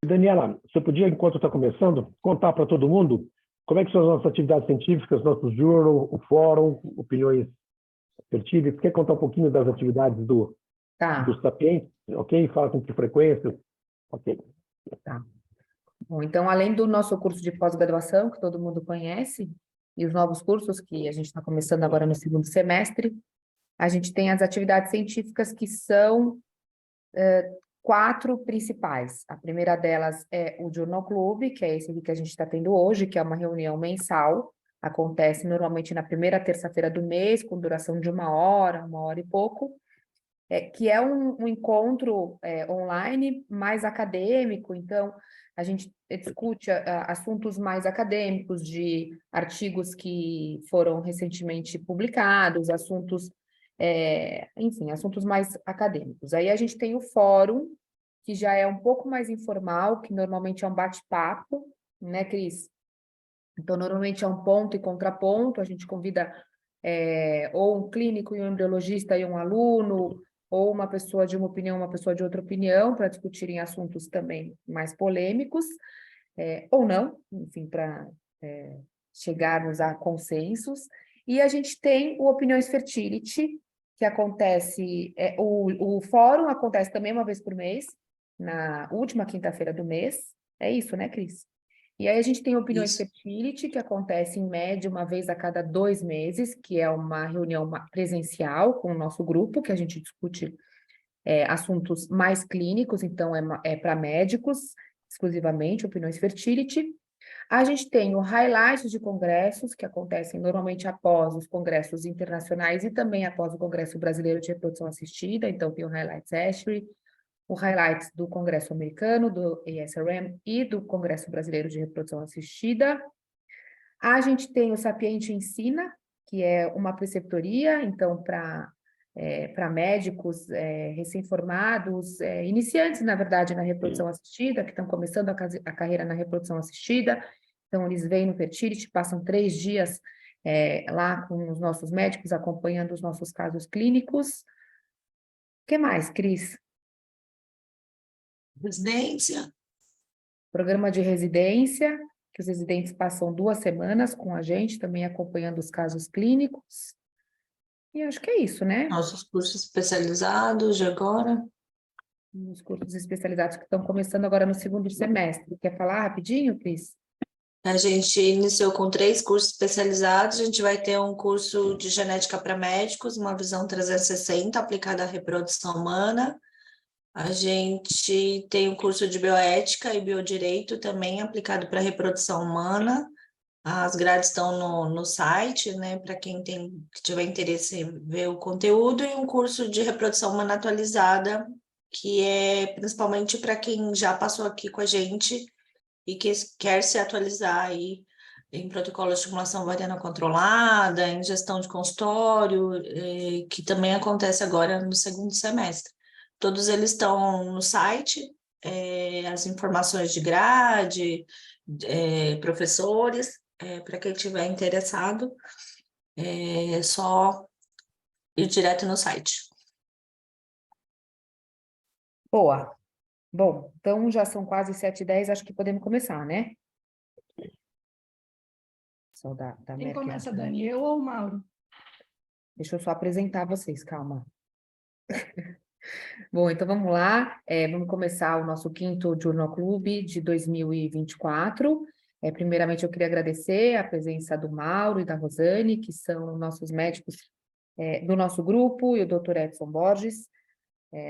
Daniela, você podia, enquanto está começando, contar para todo mundo como é que são as nossas atividades científicas, nosso journal, o fórum, opiniões pertinentes? Quer contar um pouquinho das atividades do Tá, Sapiens? Ok? Fala com que frequência? Ok. tá. Bom, então, além do nosso curso de pós-graduação, que todo mundo conhece, e os novos cursos que a gente está começando agora no segundo semestre, a gente tem as atividades científicas que são quatro principais. A primeira delas é o Journal Club, que é esse aqui que a gente está tendo hoje, que é uma reunião mensal, acontece normalmente na primeira terça-feira do mês, com duração de uma hora e pouco, que é um encontro online mais acadêmico, então a gente discute assuntos mais acadêmicos, de artigos que foram recentemente publicados, assuntos, enfim, assuntos mais acadêmicos. Aí a gente tem o fórum, que já é um pouco mais informal, que normalmente é um bate-papo, né, Cris? Então, normalmente é um ponto e contraponto, a gente convida ou um clínico e um embriologista e um aluno, ou uma pessoa de uma opinião, uma pessoa de outra opinião, para discutirem assuntos também mais polêmicos, ou não, enfim, para chegarmos a consensos. E a gente tem o Opiniões Fertility, que acontece, o fórum acontece também uma vez por mês, na última quinta-feira do mês. É isso, né, Cris? E aí a gente tem Opiniões Isso. Fertility, que acontece em média uma vez a cada 2 meses, que é uma reunião presencial com o nosso grupo, que a gente discute assuntos mais clínicos, então é para médicos, exclusivamente, Opiniões Fertility. A gente tem o highlights de congressos, que acontecem normalmente após os congressos internacionais e também após o Congresso Brasileiro de Reprodução Assistida, então tem o Highlights ASHRE, o highlights do Congresso Americano, do ASRM e do Congresso Brasileiro de Reprodução Assistida. A gente tem o Sapiente Ensina, que é uma preceptoria, então, para médicos recém-formados, iniciantes, na verdade, na reprodução assistida, que estão começando a carreira na reprodução assistida. Então, eles vêm no Fertility, passam 3 dias lá com os nossos médicos, acompanhando os nossos casos clínicos. O que mais, Cris? Residência. Programa de residência, que os residentes passam 2 semanas com a gente, também acompanhando os casos clínicos. E acho que é isso, né? Nossos cursos especializados de agora. Os cursos especializados que estão começando agora no segundo semestre. Quer falar rapidinho, Cris? A gente iniciou com 3 cursos especializados. A gente vai ter um curso de genética para médicos, uma visão 360 aplicada à reprodução humana. A gente tem um curso de bioética e biodireito também aplicado para a reprodução humana. As grades estão no site, né, para quem que tiver interesse em ver o conteúdo, e um curso de reprodução humana atualizada, que é principalmente para quem já passou aqui com a gente e que quer se atualizar aí em protocolo de estimulação ovariana controlada, em gestão de consultório, que também acontece agora no segundo semestre. Todos eles estão no site, as informações de grade, professores, para quem estiver interessado, é só ir direto no site. Boa. Bom, então já são quase 7h10, acho que podemos começar, né? Só da Quem Merck começa, aqui. Dani? Eu ou o Mauro? Deixa eu só apresentar vocês, calma. Bom, então vamos lá. Vamos começar o nosso 5º Journal Club de 2024. Primeiramente, eu queria agradecer a presença do Mauro e da Rosane, que são nossos médicos do nosso grupo, e o Dr. Edson Borges,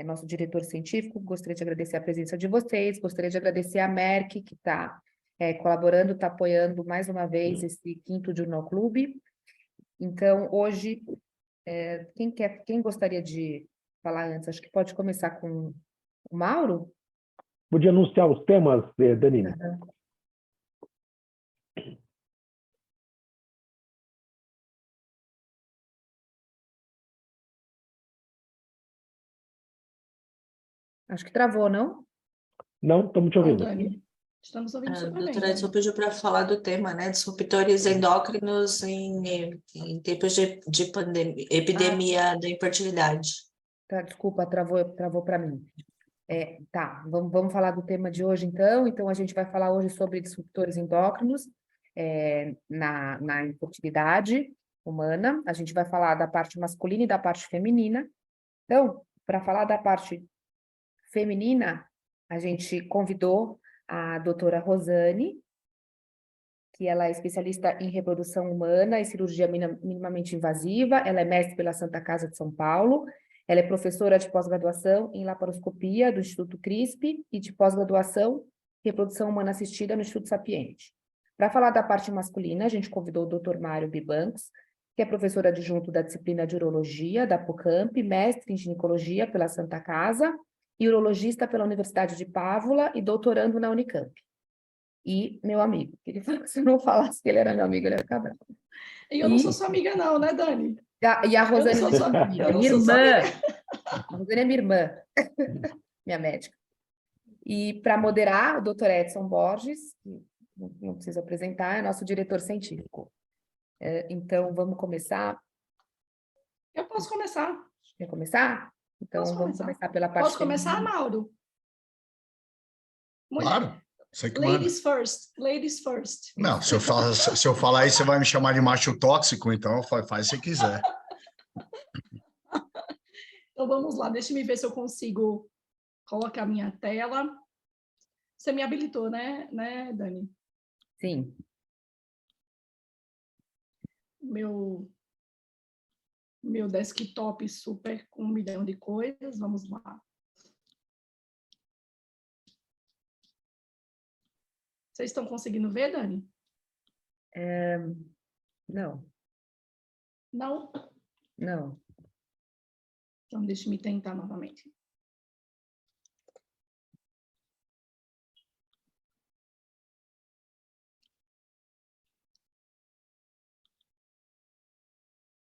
nosso diretor científico. Gostaria de agradecer a presença de vocês, gostaria de agradecer a Merck, que está colaborando, está apoiando mais uma vez esse 5º Journal Club. Então, hoje, quem gostaria de falar antes? Acho que pode começar com o Mauro? Podia anunciar os temas, Danine? Uhum. Acho que travou, não? Não, estamos te Não, ouvindo. Dani. Estamos ouvindo A super bem, doutora Edson Dani. pediu para falar do tema, né, disruptores endócrinos em tempos de epidemia da infertilidade. Tá, desculpa, travou para mim. Tá, vamos falar do tema de hoje, então. Então, a gente vai falar hoje sobre disruptores endócrinos na infertilidade humana. A gente vai falar da parte masculina e da parte feminina. Então, para falar da parte feminina, a gente convidou a doutora Rosane, que ela é especialista em reprodução humana e cirurgia minimamente invasiva. Ela é mestre pela Santa Casa de São Paulo. Ela é professora de pós-graduação em laparoscopia do Instituto CRISP e de pós-graduação em reprodução humana assistida no Instituto Sapiente. Para falar da parte masculina, a gente convidou o Dr. Mário Bibancos, que é professor adjunto da disciplina de urologia da PUCamp, mestre em ginecologia pela Santa Casa e urologista pela Universidade de Pávula e doutorando na Unicamp. E meu amigo, ele falou que se eu não falasse que ele era meu amigo, ele ia ficar bravo. E eu não sou sua amiga não, né, Dani? E a Rosane Eu não é sou minha sua- amiga, eu não minha sou sua irmã. amiga. A Rosane é minha irmã, minha médica. E para moderar, o Dr. Edson Borges, que não preciso apresentar, é nosso diretor científico. Então, vamos começar. Eu posso começar. Quer começar? Então, Posso vamos começar. começar pela parte Posso começar, feminina. Mauro? Mulher. Claro, você que manda. Ladies first. Ladies first. Não, se eu falar isso, você vai me chamar de macho tóxico, então faz se quiser. Então, vamos lá. Deixa eu ver se eu consigo colocar a minha tela. Você me habilitou, né, Dani? Sim. Meu desktop super com 1 milhão de coisas. Vamos lá. Vocês estão conseguindo ver, Dani? Não, Não? não. Então, deixa eu tentar novamente.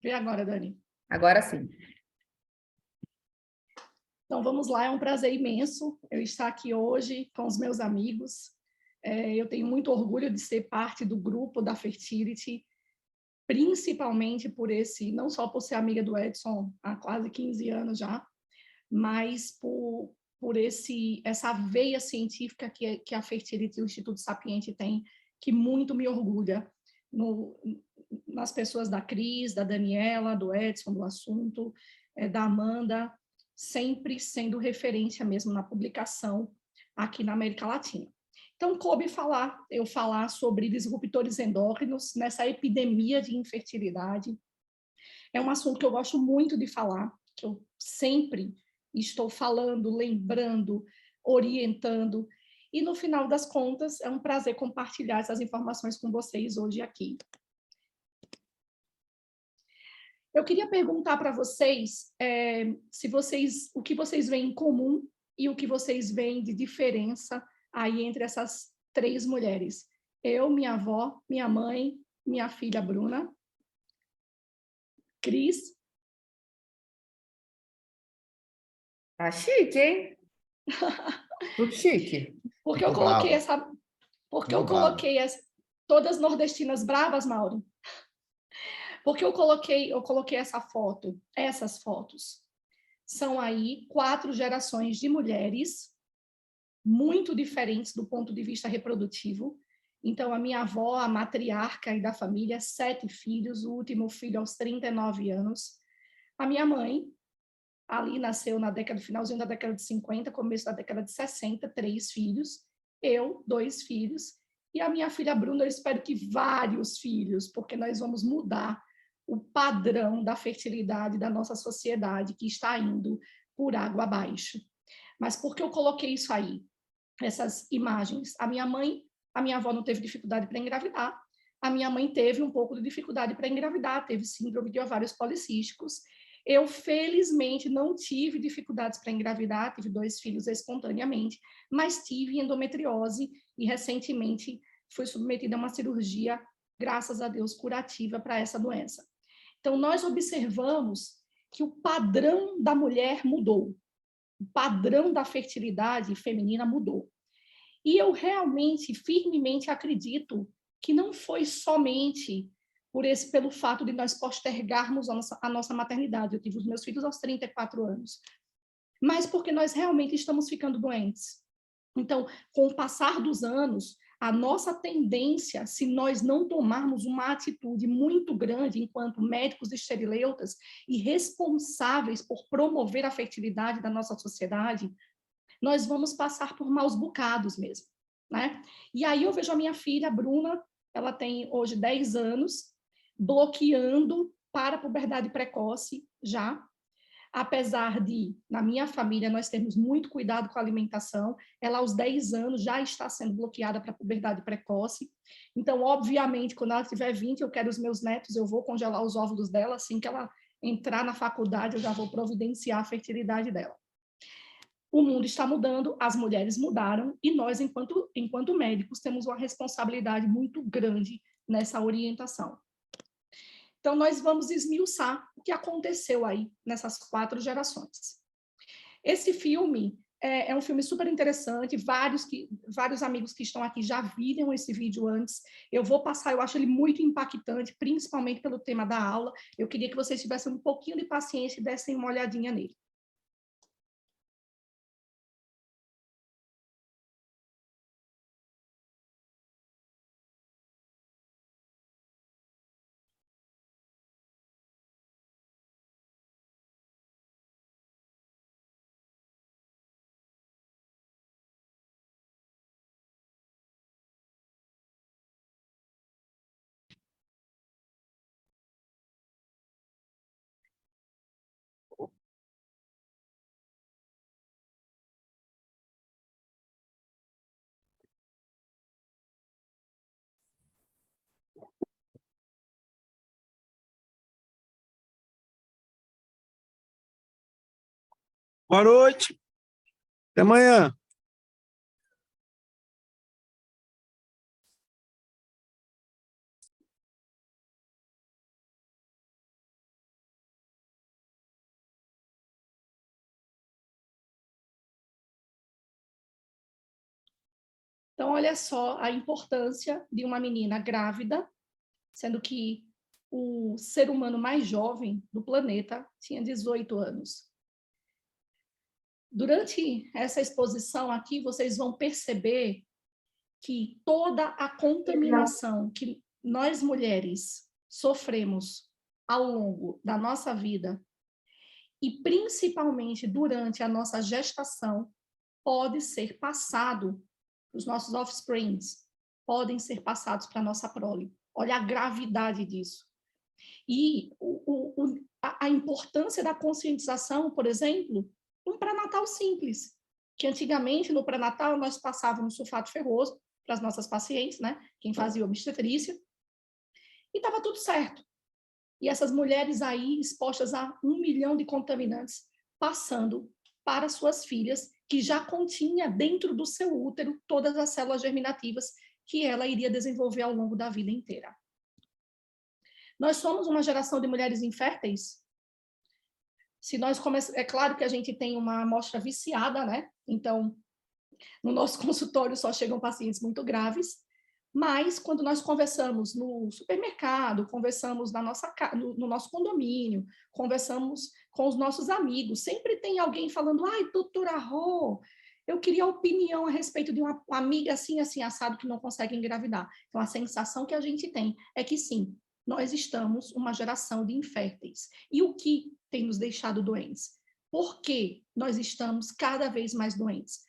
Vê agora, Dani. Agora sim. Então, vamos lá, é um prazer imenso eu estar aqui hoje com os meus amigos. Eu tenho muito orgulho de ser parte do grupo da Fertility, principalmente não só por ser amiga do Edson há quase 15 anos já, mas por essa veia científica que a Fertility e o Instituto Sapiente tem, que muito me orgulha nas pessoas da Cris, da Daniela, do Edson, do assunto, da Amanda, sempre sendo referência mesmo na publicação aqui na América Latina. Então, coube eu falar sobre disruptores endócrinos nessa epidemia de infertilidade. É um assunto que eu gosto muito de falar, que eu sempre estou falando, lembrando, orientando, e no final das contas, é um prazer compartilhar essas informações com vocês hoje aqui. Eu queria perguntar para vocês o que vocês veem em comum e o que vocês veem de diferença aí entre essas 3 mulheres. Eu, minha avó, minha mãe, minha filha Bruna. Cris? Tá chique, hein? Tudo chique. Porque eu coloquei todas nordestinas bravas, Mauro. Porque eu coloquei essas fotos. São aí 4 gerações de mulheres muito diferentes do ponto de vista reprodutivo. Então, a minha avó, a matriarca aí da família, 7 filhos, o último filho aos 39 anos. A minha mãe, ali nasceu finalzinho da década de 50, começo da década de 60, 3 filhos. Eu, 2 filhos. E a minha filha Bruna, eu espero que vários filhos, porque nós vamos mudar o padrão da fertilidade da nossa sociedade, que está indo por água abaixo. Mas por que eu coloquei isso aí? Essas imagens. A minha avó não teve dificuldade para engravidar. A minha mãe teve um pouco de dificuldade para engravidar, teve síndrome de ovários policísticos. Eu, felizmente, não tive dificuldades para engravidar, tive 2 filhos espontaneamente, mas tive endometriose e, recentemente, fui submetida a uma cirurgia, graças a Deus, curativa para essa doença. Então, nós observamos que o padrão da mulher mudou, o padrão da fertilidade feminina mudou. E eu realmente, firmemente acredito que não foi somente pelo fato de nós postergarmos a nossa maternidade. Eu tive os meus filhos aos 34 anos. mas porque nós realmente estamos ficando doentes. Então, com o passar dos anos, a nossa tendência, se nós não tomarmos uma atitude muito grande enquanto médicos esterileutas e responsáveis por promover a fertilidade da nossa sociedade, nós vamos passar por maus bocados mesmo, né? E aí eu vejo a minha filha, Bruna, ela tem hoje 10 anos, bloqueando para a puberdade precoce já, apesar de, na minha família, nós termos muito cuidado com a alimentação, ela aos 10 anos já está sendo bloqueada para a puberdade precoce. Então, obviamente, quando ela tiver 20, eu quero os meus netos, eu vou congelar os óvulos dela, assim que ela entrar na faculdade, eu já vou providenciar a fertilidade dela. O mundo está mudando, as mulheres mudaram, e nós, enquanto médicos, temos uma responsabilidade muito grande nessa orientação. Então, nós vamos esmiuçar o que aconteceu aí nessas 4 gerações. Esse filme é um filme super interessante, vários amigos que estão aqui já viram esse vídeo antes. Eu vou passar, eu acho ele muito impactante, principalmente pelo tema da aula. Eu queria que vocês tivessem um pouquinho de paciência e dessem uma olhadinha nele. Boa noite. Até amanhã. Então, olha só a importância de uma menina grávida, sendo que o ser humano mais jovem do planeta tinha 18 anos. Durante essa exposição aqui, vocês vão perceber que toda a contaminação que nós mulheres sofremos ao longo da nossa vida, e principalmente durante a nossa gestação, pode ser passado para os nossos offsprings, podem ser passados para a nossa prole. Olha a gravidade disso. E a importância da conscientização, por exemplo, um pré-natal simples, que antigamente no pré-natal nós passávamos sulfato ferroso para as nossas pacientes, né? Quem fazia obstetrícia, e estava tudo certo. E essas mulheres aí expostas a 1 milhão de contaminantes passando para suas filhas, que já continha dentro do seu útero todas as células germinativas que ela iria desenvolver ao longo da vida inteira. Nós somos uma geração de mulheres inférteis. Se nós é claro que a gente tem uma amostra viciada, né? Então, no nosso consultório só chegam pacientes muito graves, mas quando nós conversamos no supermercado, conversamos no nosso condomínio, conversamos com os nossos amigos, sempre tem alguém falando: ai, doutora Rô, eu queria opinião a respeito de uma amiga assim, assim, assado, que não consegue engravidar. Então, a sensação que a gente tem é que, sim, nós estamos uma geração de inférteis. E o que tem nos deixado doentes? Por que nós estamos cada vez mais doentes?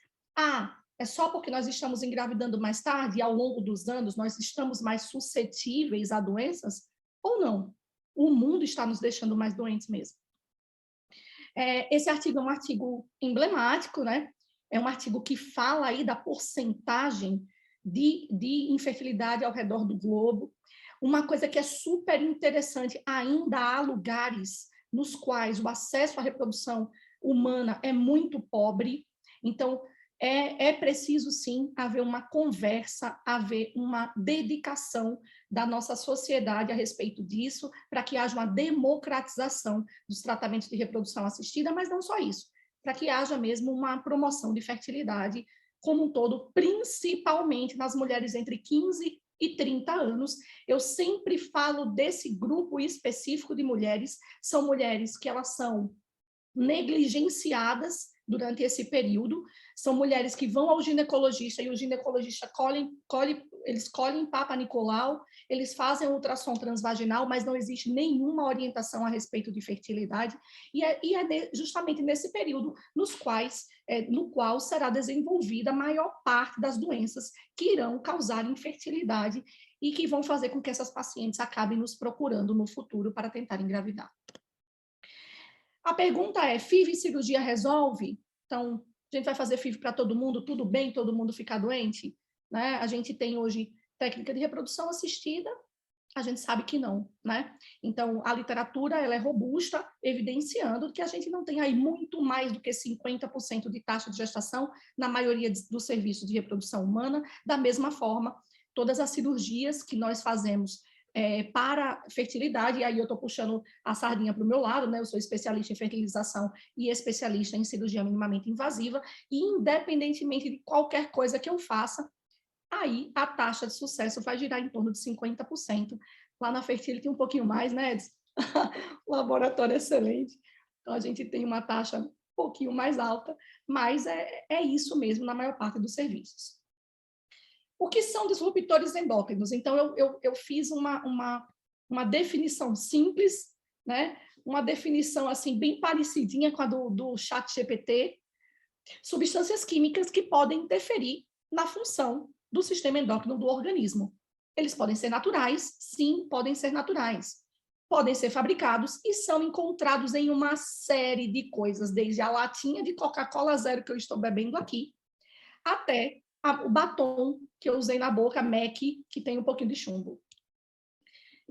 É só porque nós estamos engravidando mais tarde e ao longo dos anos nós estamos mais suscetíveis a doenças? Ou não? O mundo está nos deixando mais doentes mesmo. Esse artigo é um artigo emblemático, né? É um artigo que fala aí da porcentagem de infertilidade ao redor do globo. Uma coisa que é super interessante, ainda há lugares nos quais o acesso à reprodução humana é muito pobre. Então, é preciso, sim, haver uma conversa, haver uma dedicação da nossa sociedade a respeito disso, para que haja uma democratização dos tratamentos de reprodução assistida, mas não só isso, para que haja mesmo uma promoção de fertilidade como um todo, principalmente nas mulheres entre 15 e 30 anos. Eu sempre falo desse grupo específico de mulheres, são mulheres que elas são negligenciadas durante esse período. São mulheres que vão ao ginecologista e o ginecologista eles colhem Papa Nicolau, eles fazem ultrassom transvaginal, mas não existe nenhuma orientação a respeito de fertilidade, e é justamente nesse período no qual será desenvolvida a maior parte das doenças que irão causar infertilidade e que vão fazer com que essas pacientes acabem nos procurando no futuro para tentar engravidar. A pergunta é, FIV e cirurgia resolve? Então, a gente vai fazer FIV para todo mundo, tudo bem, todo mundo ficar doente? Né? A gente tem hoje técnica de reprodução assistida, a gente sabe que não, né? Então, a literatura, ela é robusta, evidenciando que a gente não tem aí muito mais do que 50% de taxa de gestação na maioria dos serviços de reprodução humana. Da mesma forma, todas as cirurgias que nós fazemos para fertilidade, e aí eu estou puxando a sardinha para o meu lado, né? Eu sou especialista em fertilização e especialista em cirurgia minimamente invasiva, e independentemente de qualquer coisa que eu faça, aí a taxa de sucesso vai girar em torno de 50%. Lá na Fertility um pouquinho mais, né, Edson? Laboratório excelente. Então, a gente tem uma taxa um pouquinho mais alta, mas é isso mesmo na maior parte dos serviços. O que são disruptores endócrinos? Então, eu fiz uma definição simples, né? Uma definição assim, bem parecidinha com a do ChatGPT. Substâncias químicas que podem interferir na função do sistema endócrino do organismo. Eles podem ser naturais, sim, podem ser naturais. Podem ser fabricados e são encontrados em uma série de coisas, desde a latinha de Coca-Cola zero que eu estou bebendo aqui, até o batom que eu usei na boca, MAC, que tem um pouquinho de chumbo.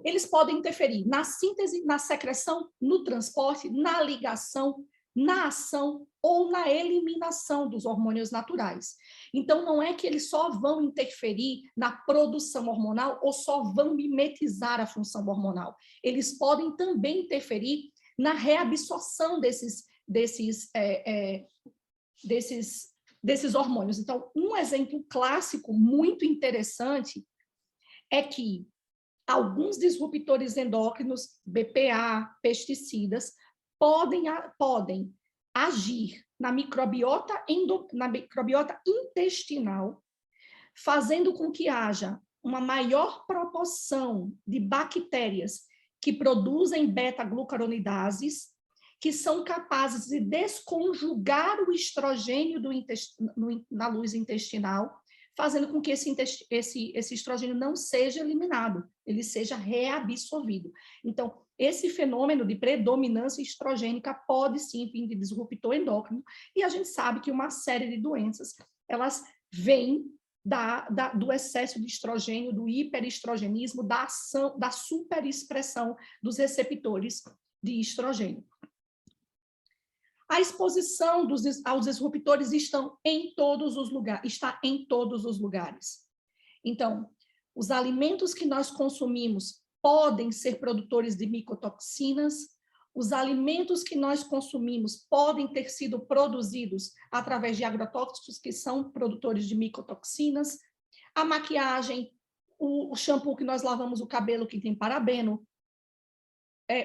Eles podem interferir na síntese, na secreção, no transporte, na ligação, na ação ou na eliminação dos hormônios naturais. Então, não é que eles só vão interferir na produção hormonal ou só vão mimetizar a função hormonal. Eles podem também interferir na reabsorção desses hormônios. Então, um exemplo clássico muito interessante é que alguns disruptores endócrinos, BPA, pesticidas, podem agir na microbiota intestinal, fazendo com que haja uma maior proporção de bactérias que produzem beta-glucaronidases, que são capazes de desconjugar o estrogênio na luz intestinal, fazendo com que esse estrogênio não seja eliminado, ele seja reabsorvido. Então, esse fenômeno de predominância estrogênica pode sim vir de disruptor endócrino, e a gente sabe que uma série de doenças, elas vêm do excesso de estrogênio, do hiperestrogenismo, da ação, da superexpressão dos receptores de estrogênio. A exposição aos disruptores está em todos os lugares. Então, os alimentos que nós consumimos podem ser produtores de micotoxinas, os alimentos que nós consumimos podem ter sido produzidos através de agrotóxicos que são produtores de micotoxinas, a maquiagem, o shampoo que nós lavamos o cabelo que tem parabeno,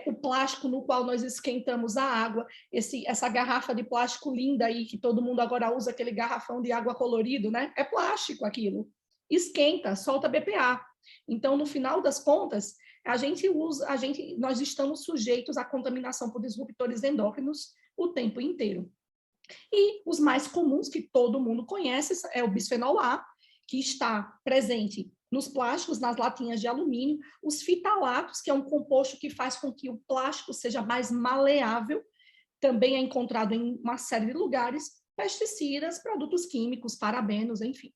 o plástico no qual nós esquentamos a água, essa garrafa de plástico linda aí, que todo mundo agora usa, aquele garrafão de água colorido, né? É plástico aquilo. Esquenta, solta BPA. Então, no final das contas, nós estamos sujeitos à contaminação por disruptores endócrinos o tempo inteiro. E os mais comuns, que todo mundo conhece, é o bisfenol A, que está presente nos plásticos, nas latinhas de alumínio, os fitalatos, que é um composto que faz com que o plástico seja mais maleável, também é encontrado em uma série de lugares, pesticidas, produtos químicos, parabenos, enfim.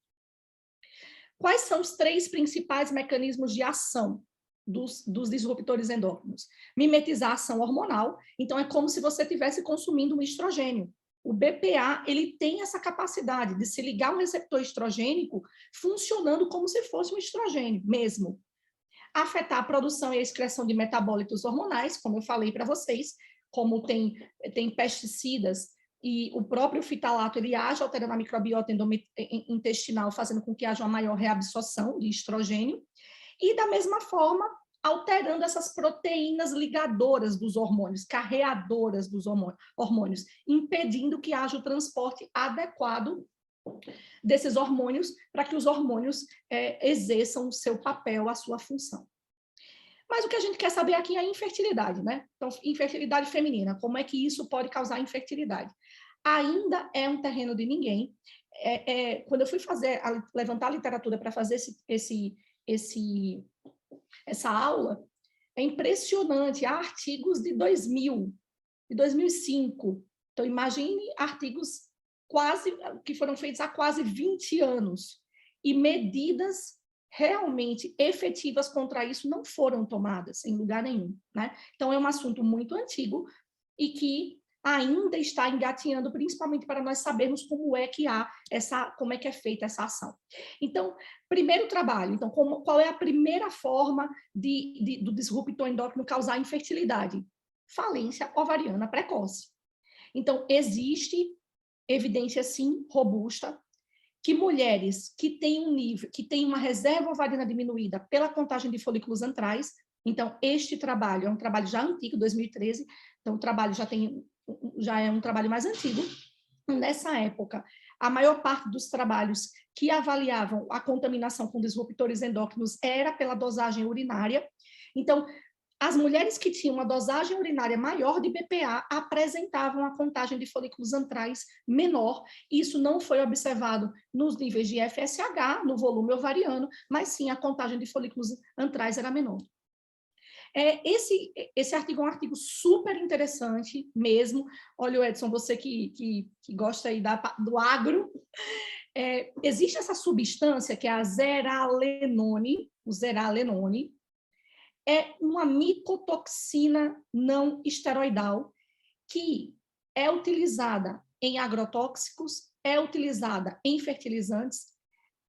Quais são os 3 principais mecanismos de ação dos disruptores endócrinos? Mimetizar a ação hormonal, então é como se você estivesse consumindo um estrogênio. O BPA, ele tem essa capacidade de se ligar a um receptor estrogênico funcionando como se fosse um estrogênio mesmo. Afetar a produção e a excreção de metabólitos hormonais, como eu falei para vocês, como tem pesticidas e o próprio fitalato, ele age alterando a microbiota intestinal, fazendo com que haja uma maior reabsorção de estrogênio. E, da mesma forma, alterando essas proteínas ligadoras dos hormônios, carreadoras dos hormônios, impedindo que haja o transporte adequado desses hormônios para que os hormônios exerçam o seu papel, a sua função. Mas o que a gente quer saber aqui é a infertilidade, né? Então, infertilidade feminina, como é que isso pode causar infertilidade? Ainda é um terreno de ninguém. Quando eu fui levantar a literatura para fazer essa aula, é impressionante, há artigos de 2000, de 2005. Então, imagine artigos que foram feitos há quase 20 anos, e medidas realmente efetivas contra isso não foram tomadas em lugar nenhum, né? Então, é um assunto muito antigo e que ainda está engatinhando, principalmente para nós sabermos como é que como é que é feita essa ação. Então, primeiro trabalho, então, qual é a primeira forma do disruptor endócrino causar infertilidade? Falência ovariana precoce. Então, existe evidência, sim, robusta, que mulheres que têm uma reserva ovariana diminuída pela contagem de folículos antrais, então, este trabalho é um trabalho já antigo, 2013, então o trabalho já é um trabalho mais antigo. Nessa época, a maior parte dos trabalhos que avaliavam a contaminação com disruptores endócrinos era pela dosagem urinária. Então, as mulheres que tinham uma dosagem urinária maior de BPA apresentavam a contagem de folículos antrais menor. Isso não foi observado nos níveis de FSH, no volume ovariano, mas sim a contagem de folículos antrais era menor. Esse artigo é um artigo super interessante mesmo. Olha, Edson, você que gosta aí do agro, existe essa substância que é a zeralenone, o zeralenone, é uma micotoxina não esteroidal que é utilizada em agrotóxicos, é utilizada em fertilizantes,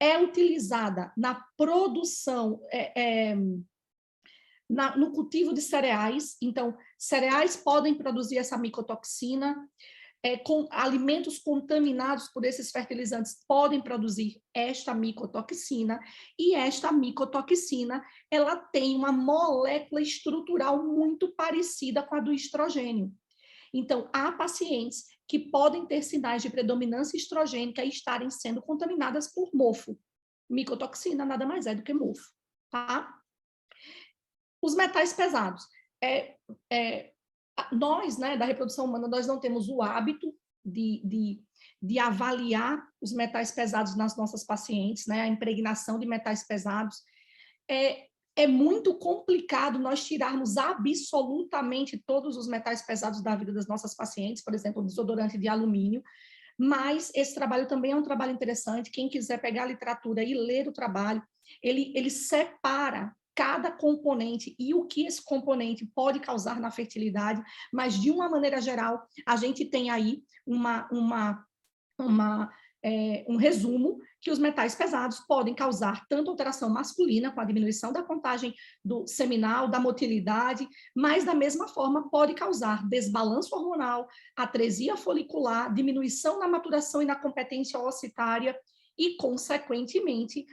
é utilizada na produção, no cultivo de cereais. Então, cereais podem produzir essa micotoxina, alimentos contaminados por esses fertilizantes podem produzir esta micotoxina, e esta micotoxina, ela tem uma molécula estrutural muito parecida com a do estrogênio. Então, há pacientes que podem ter sinais de predominância estrogênica e estarem sendo contaminadas por mofo. Micotoxina nada mais é do que mofo, tá? Os metais pesados. Nós, né, da reprodução humana, nós não temos o hábito de avaliar os metais pesados nas nossas pacientes, né, a impregnação de metais pesados. É muito complicado nós tirarmos absolutamente todos os metais pesados da vida das nossas pacientes, por exemplo, o desodorante de alumínio, mas esse trabalho também é um trabalho interessante. Quem quiser pegar a literatura e ler o trabalho, ele separa cada componente e o que esse componente pode causar na fertilidade, mas, de uma maneira geral, a gente tem aí um resumo que os metais pesados podem causar tanto alteração masculina, com a diminuição da contagem do seminal, da motilidade, mas, da mesma forma, pode causar desbalanço hormonal, atresia folicular, diminuição na maturação e na competência ocitária e, consequentemente,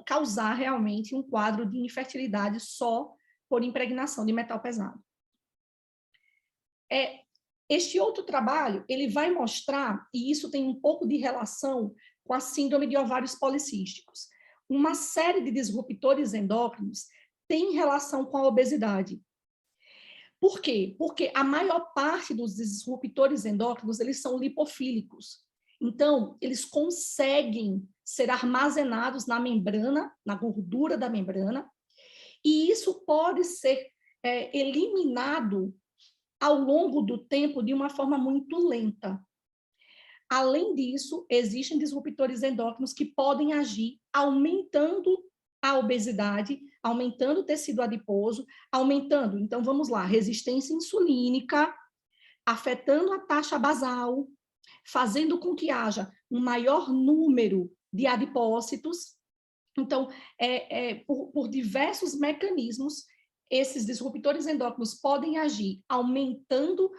causar realmente um quadro de infertilidade só por impregnação de metal pesado. Este outro trabalho, ele vai mostrar, e isso tem um pouco de relação com a síndrome de ovários policísticos, uma série de disruptores endócrinos tem relação com a obesidade. Por quê? Porque a maior parte dos disruptores endócrinos, eles são lipofílicos. Então, eles conseguem ser armazenados na membrana, na gordura da membrana, e isso pode ser eliminado ao longo do tempo de uma forma muito lenta. Além disso, existem disruptores endócrinos que podem agir aumentando a obesidade, aumentando o tecido adiposo, aumentando, então vamos lá, resistência insulínica, afetando a taxa basal, fazendo com que haja um maior número de adipócitos. Então, por diversos mecanismos, esses disruptores endócrinos podem agir aumentando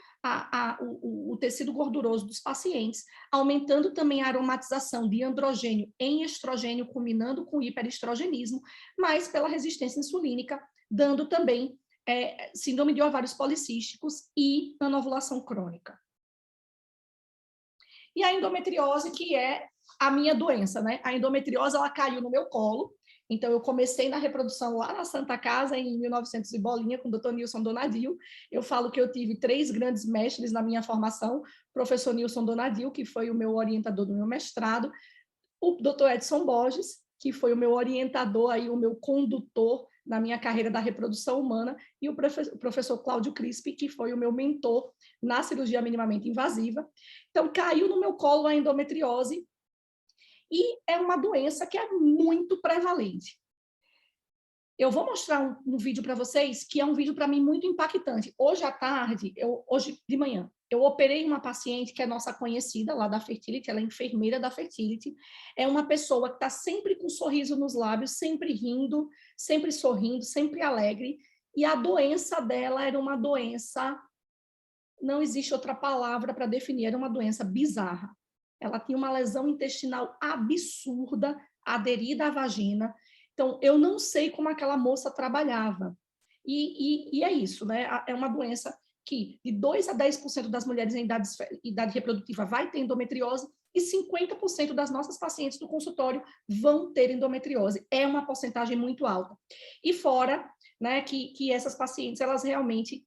o tecido gorduroso dos pacientes, aumentando também a aromatização de androgênio em estrogênio, combinando com hiperestrogenismo, mas pela resistência insulínica, dando também síndrome de ovários policísticos e anovulação crônica. E a endometriose, que é a minha doença, né? A endometriose, ela caiu no meu colo. Então, eu comecei na reprodução lá na Santa Casa, em 1900 e bolinha, com o Dr. Nilson Donadil. Eu falo que eu tive 3 grandes mestres na minha formação, o professor Nilson Donadil, que foi o meu orientador do meu mestrado, o Dr. Edson Borges, que foi o meu orientador, aí, o meu condutor na minha carreira da reprodução humana, e o professor Cláudio Crispi, que foi o meu mentor na cirurgia minimamente invasiva. Então, caiu no meu colo a endometriose, e é uma doença que é muito prevalente. Eu vou mostrar um vídeo para vocês, que é um vídeo para mim muito impactante. Hoje à tarde, hoje de manhã, eu operei uma paciente que é nossa conhecida lá da Fertility, ela é enfermeira da Fertility, é uma pessoa que está sempre com um sorriso nos lábios, sempre rindo, sempre sorrindo, sempre alegre, e a doença dela era uma doença, não existe outra palavra para definir, era uma doença bizarra. Ela tinha uma lesão intestinal absurda, aderida à vagina. Então, eu não sei como aquela moça trabalhava. E é isso, né? É uma doença que de 2 a 10% das mulheres em idade reprodutiva vai ter endometriose e 50% das nossas pacientes do consultório vão ter endometriose. É uma porcentagem muito alta. E fora, né, que essas pacientes, elas realmente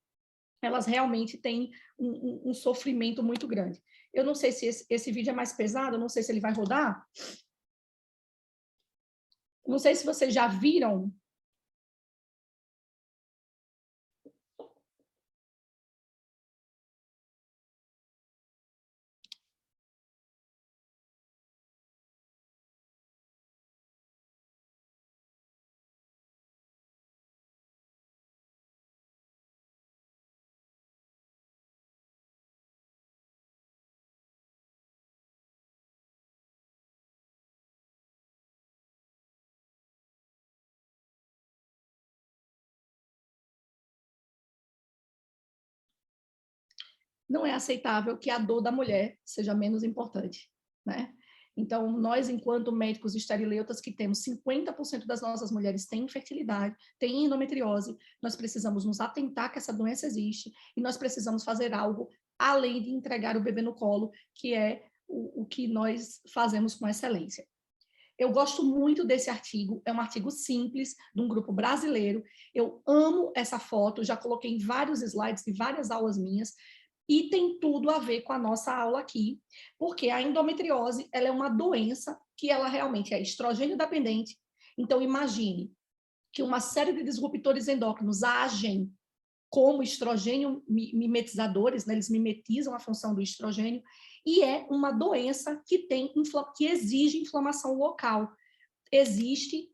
têm um sofrimento muito grande. Eu não sei se esse vídeo é mais pesado, eu não sei se ele vai rodar. Não sei se vocês já viram. Não é aceitável que a dor da mulher seja menos importante, né? Então, nós, enquanto médicos esterileutas, que temos 50% das nossas mulheres têm infertilidade, têm endometriose, nós precisamos nos atentar que essa doença existe e nós precisamos fazer algo além de entregar o bebê no colo, que é o que nós fazemos com excelência. Eu gosto muito desse artigo, é um artigo simples, de um grupo brasileiro. Eu amo essa foto, já coloquei em vários slides de várias aulas minhas, e tem tudo a ver com a nossa aula aqui, porque a endometriose, ela é uma doença que ela realmente é estrogênio dependente. Então, imagine que uma série de disruptores endócrinos agem como estrogênio mimetizadores, né? Eles mimetizam a função do estrogênio, e é uma doença que exige inflamação local. Existe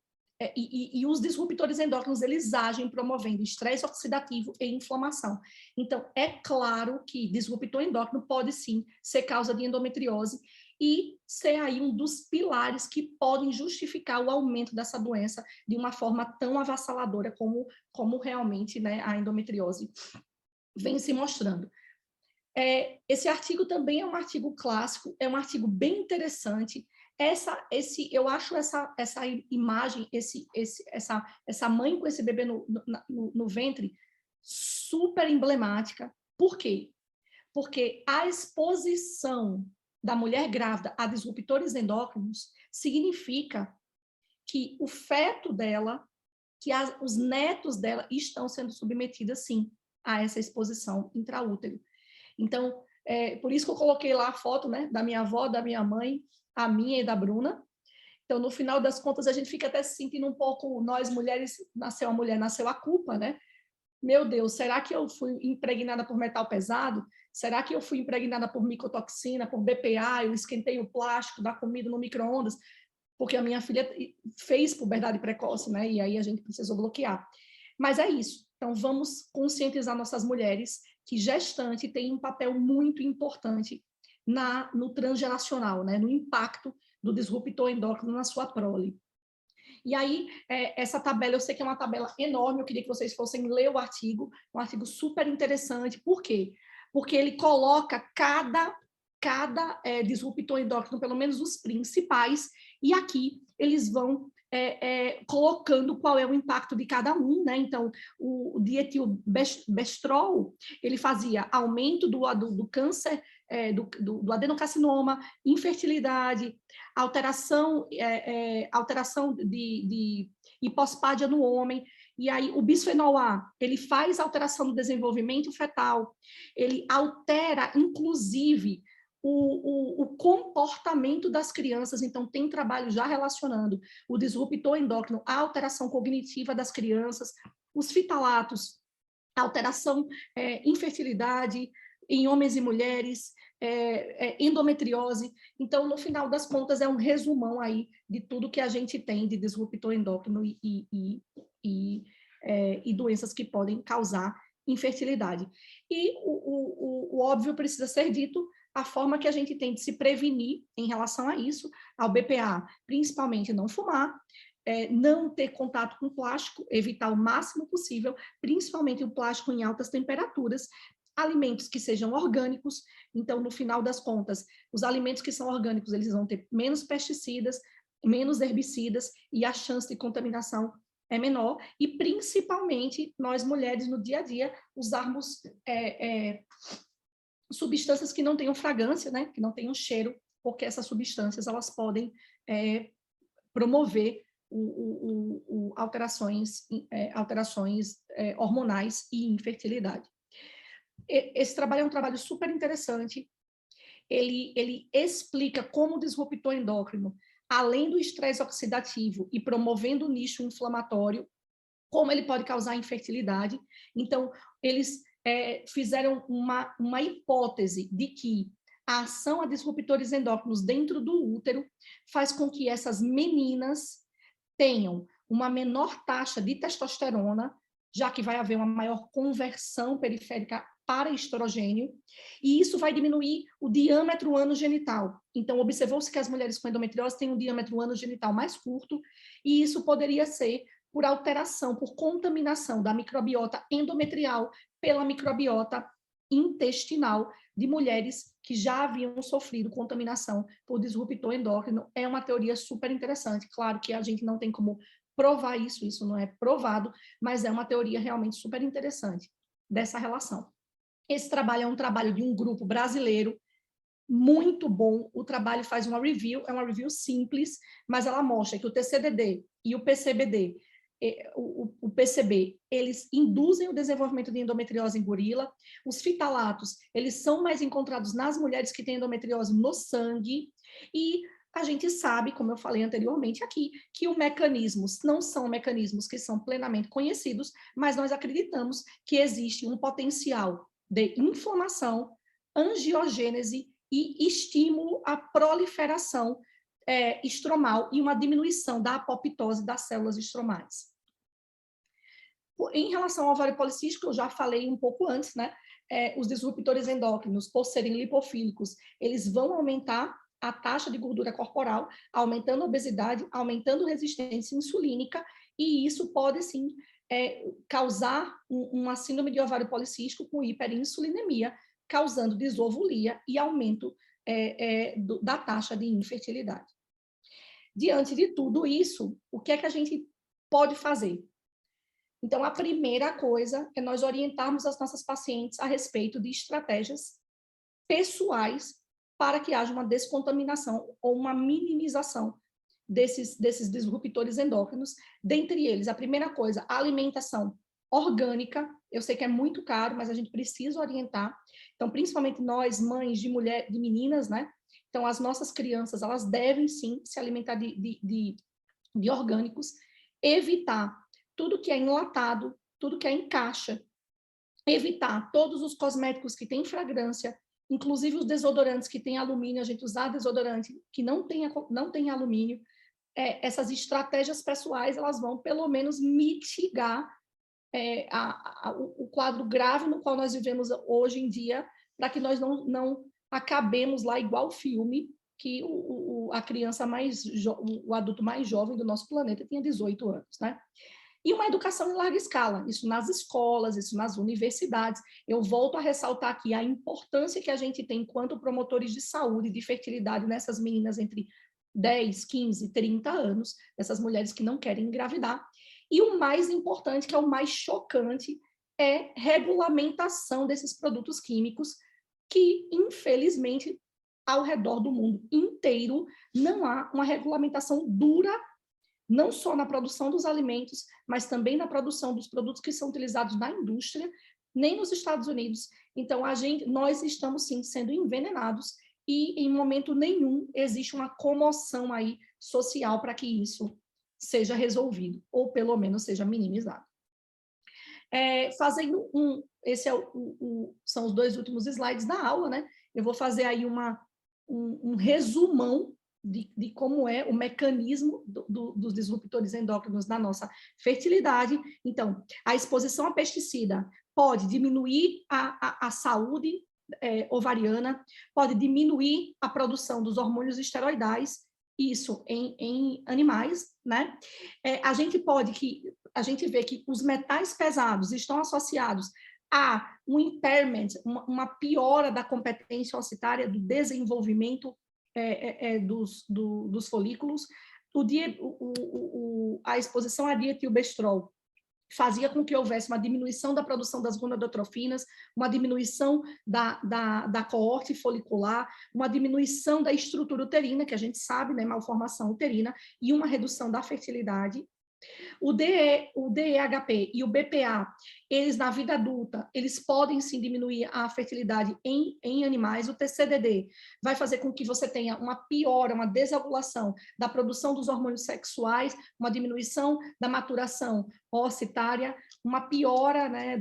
e os disruptores endócrinos, eles agem promovendo estresse oxidativo e inflamação. Então, é claro que disruptor endócrino pode sim ser causa de endometriose e ser aí um dos pilares que podem justificar o aumento dessa doença de uma forma tão avassaladora como realmente, né, a endometriose vem se mostrando. Esse artigo também é um artigo clássico, é um artigo bem interessante. Eu acho essa imagem, essa mãe com esse bebê no ventre super emblemática. Por quê? Porque a exposição da mulher grávida a disruptores endócrinos significa que o feto dela, que os netos dela estão sendo submetidos, sim, a essa exposição intraútero. Então, por isso que eu coloquei lá a foto, né, da minha avó, da minha mãe, a minha e da Bruna. Então, no final das contas, a gente fica até se sentindo um pouco, nós mulheres, nasceu a mulher, nasceu a culpa, né? Meu Deus, será que eu fui impregnada por metal pesado? Será que eu fui impregnada por micotoxina, por BPA? Eu esquentei o plástico da comida no micro-ondas? Porque a minha filha fez puberdade precoce, né? E aí a gente precisou bloquear. Mas é isso. Então, vamos conscientizar nossas mulheres que gestante tem um papel muito importante no transgeracional, né? No impacto do disruptor endócrino na sua prole. E aí, essa tabela, eu sei que é uma tabela enorme, eu queria que vocês fossem ler o artigo, um artigo super interessante. Por quê? Porque ele coloca cada disruptor endócrino, pelo menos os principais, e aqui eles vão colocando qual é o impacto de cada um, né? Então, o dietilbestrol, ele fazia aumento do câncer, do adenocarcinoma, infertilidade, alteração de hipospádia no homem. E aí, o bisfenol A, ele faz alteração do desenvolvimento fetal, ele altera, inclusive, o comportamento das crianças. Então, tem trabalho já relacionando o disruptor endócrino à alteração cognitiva das crianças, os fitalatos, alteração, infertilidade em homens e mulheres, endometriose. Então, no final das contas, é um resumão aí de tudo que a gente tem de disruptor endócrino e doenças que podem causar infertilidade. E o óbvio precisa ser dito, a forma que a gente tem de se prevenir em relação a isso, ao BPA, principalmente não fumar, não ter contato com plástico, evitar o máximo possível, principalmente o plástico em altas temperaturas, alimentos que sejam orgânicos. Então, no final das contas, os alimentos que são orgânicos, eles vão ter menos pesticidas, menos herbicidas, e a chance de contaminação é menor, e principalmente nós mulheres no dia a dia usarmos substâncias que não tenham fragrância, né, que não tenham cheiro, porque essas substâncias elas podem promover alterações hormonais e infertilidade. Esse trabalho é um trabalho super interessante. Ele explica como o disruptor endócrino, além do estresse oxidativo e promovendo o nicho inflamatório, como ele pode causar infertilidade. Então, eles fizeram uma hipótese de que a ação a disruptores endócrinos dentro do útero faz com que essas meninas tenham uma menor taxa de testosterona, já que vai haver uma maior conversão periférica para estrogênio, e isso vai diminuir o diâmetro anogenital. Então, observou-se que as mulheres com endometriose têm um diâmetro anogenital mais curto, e isso poderia ser por alteração, por contaminação da microbiota endometrial pela microbiota intestinal de mulheres que já haviam sofrido contaminação por disruptor endócrino. É uma teoria super interessante. Claro que a gente não tem como provar isso, isso não é provado, mas é uma teoria realmente super interessante dessa relação. Esse trabalho é um trabalho de um grupo brasileiro, muito bom. O trabalho faz uma review, é uma review simples, mas ela mostra que o TCDD e o PCBD, o PCB, eles induzem o desenvolvimento de endometriose em gorila. Os fitalatos, eles são mais encontrados nas mulheres que têm endometriose no sangue, e a gente sabe, como eu falei anteriormente aqui, que os mecanismos não são mecanismos que são plenamente conhecidos, mas nós acreditamos que existe um potencial de inflamação, angiogênese e estímulo à proliferação estromal e uma diminuição da apoptose das células estromais. Em relação ao ovário policístico, eu já falei um pouco antes, né? Os disruptores endócrinos, por serem lipofílicos, eles vão aumentar a taxa de gordura corporal, aumentando a obesidade, aumentando a resistência insulínica, e isso pode, sim, causar uma síndrome de ovário policístico com hiperinsulinemia, causando disovulia e aumento da taxa de infertilidade. Diante de tudo isso, o que é que a gente pode fazer? Então, a primeira coisa é nós orientarmos as nossas pacientes a respeito de estratégias pessoais para que haja uma descontaminação ou uma minimização desses disruptores endócrinos. Dentre eles, a primeira coisa, a alimentação orgânica. Eu sei que é muito caro, mas a gente precisa orientar. Então, principalmente nós, mães de meninas, né? Então, as nossas crianças, elas devem, sim, se alimentar de orgânicos, evitar tudo que é enlatado, tudo que é em caixa, evitar todos os cosméticos que têm fragrância, inclusive os desodorantes que têm alumínio, a gente usar desodorante que não tem alumínio. Essas estratégias pessoais, elas vão, pelo menos, mitigar o quadro grave no qual nós vivemos hoje em dia, para que nós não acabemos lá igual filme, que a criança o adulto mais jovem do nosso planeta tinha 18 anos, né? E uma educação em larga escala, isso nas escolas, isso nas universidades. Eu volto a ressaltar aqui a importância que a gente tem enquanto promotores de saúde e de fertilidade nessas meninas entre 10, 15, 30 anos, essas mulheres que não querem engravidar. E o mais importante, que é o mais chocante, é regulamentação desses produtos químicos que, infelizmente, ao redor do mundo inteiro, não há uma regulamentação dura, não só na produção dos alimentos, mas também na produção dos produtos que são utilizados na indústria, nem nos Estados Unidos. Então, nós estamos, sim, sendo envenenados e, em momento nenhum, existe uma comoção aí social para que isso seja resolvido, ou pelo menos seja minimizado. Fazendo são os 2 últimos slides da aula, né? Eu vou fazer aí um resumão de como é o mecanismo dos disruptores endócrinos na nossa fertilidade. Então, a exposição a pesticida pode diminuir a saúde ovariana, pode diminuir a produção dos hormônios esteroidais, isso em animais, né? A gente vê que os metais pesados estão associados a um impairment, uma piora da competência ocitária, do desenvolvimento dos folículos. A exposição a dietilbestrol fazia com que houvesse uma diminuição da produção das gonadotrofinas, uma diminuição da coorte folicular, uma diminuição da estrutura uterina, que a gente sabe, né, malformação uterina, e uma redução da fertilidade. O DEHP e o BPA, eles na vida adulta, eles podem sim diminuir a fertilidade em animais. O TCDD vai fazer com que você tenha uma piora, uma desregulação da produção dos hormônios sexuais, uma diminuição da maturação ocitária, uma piora, né,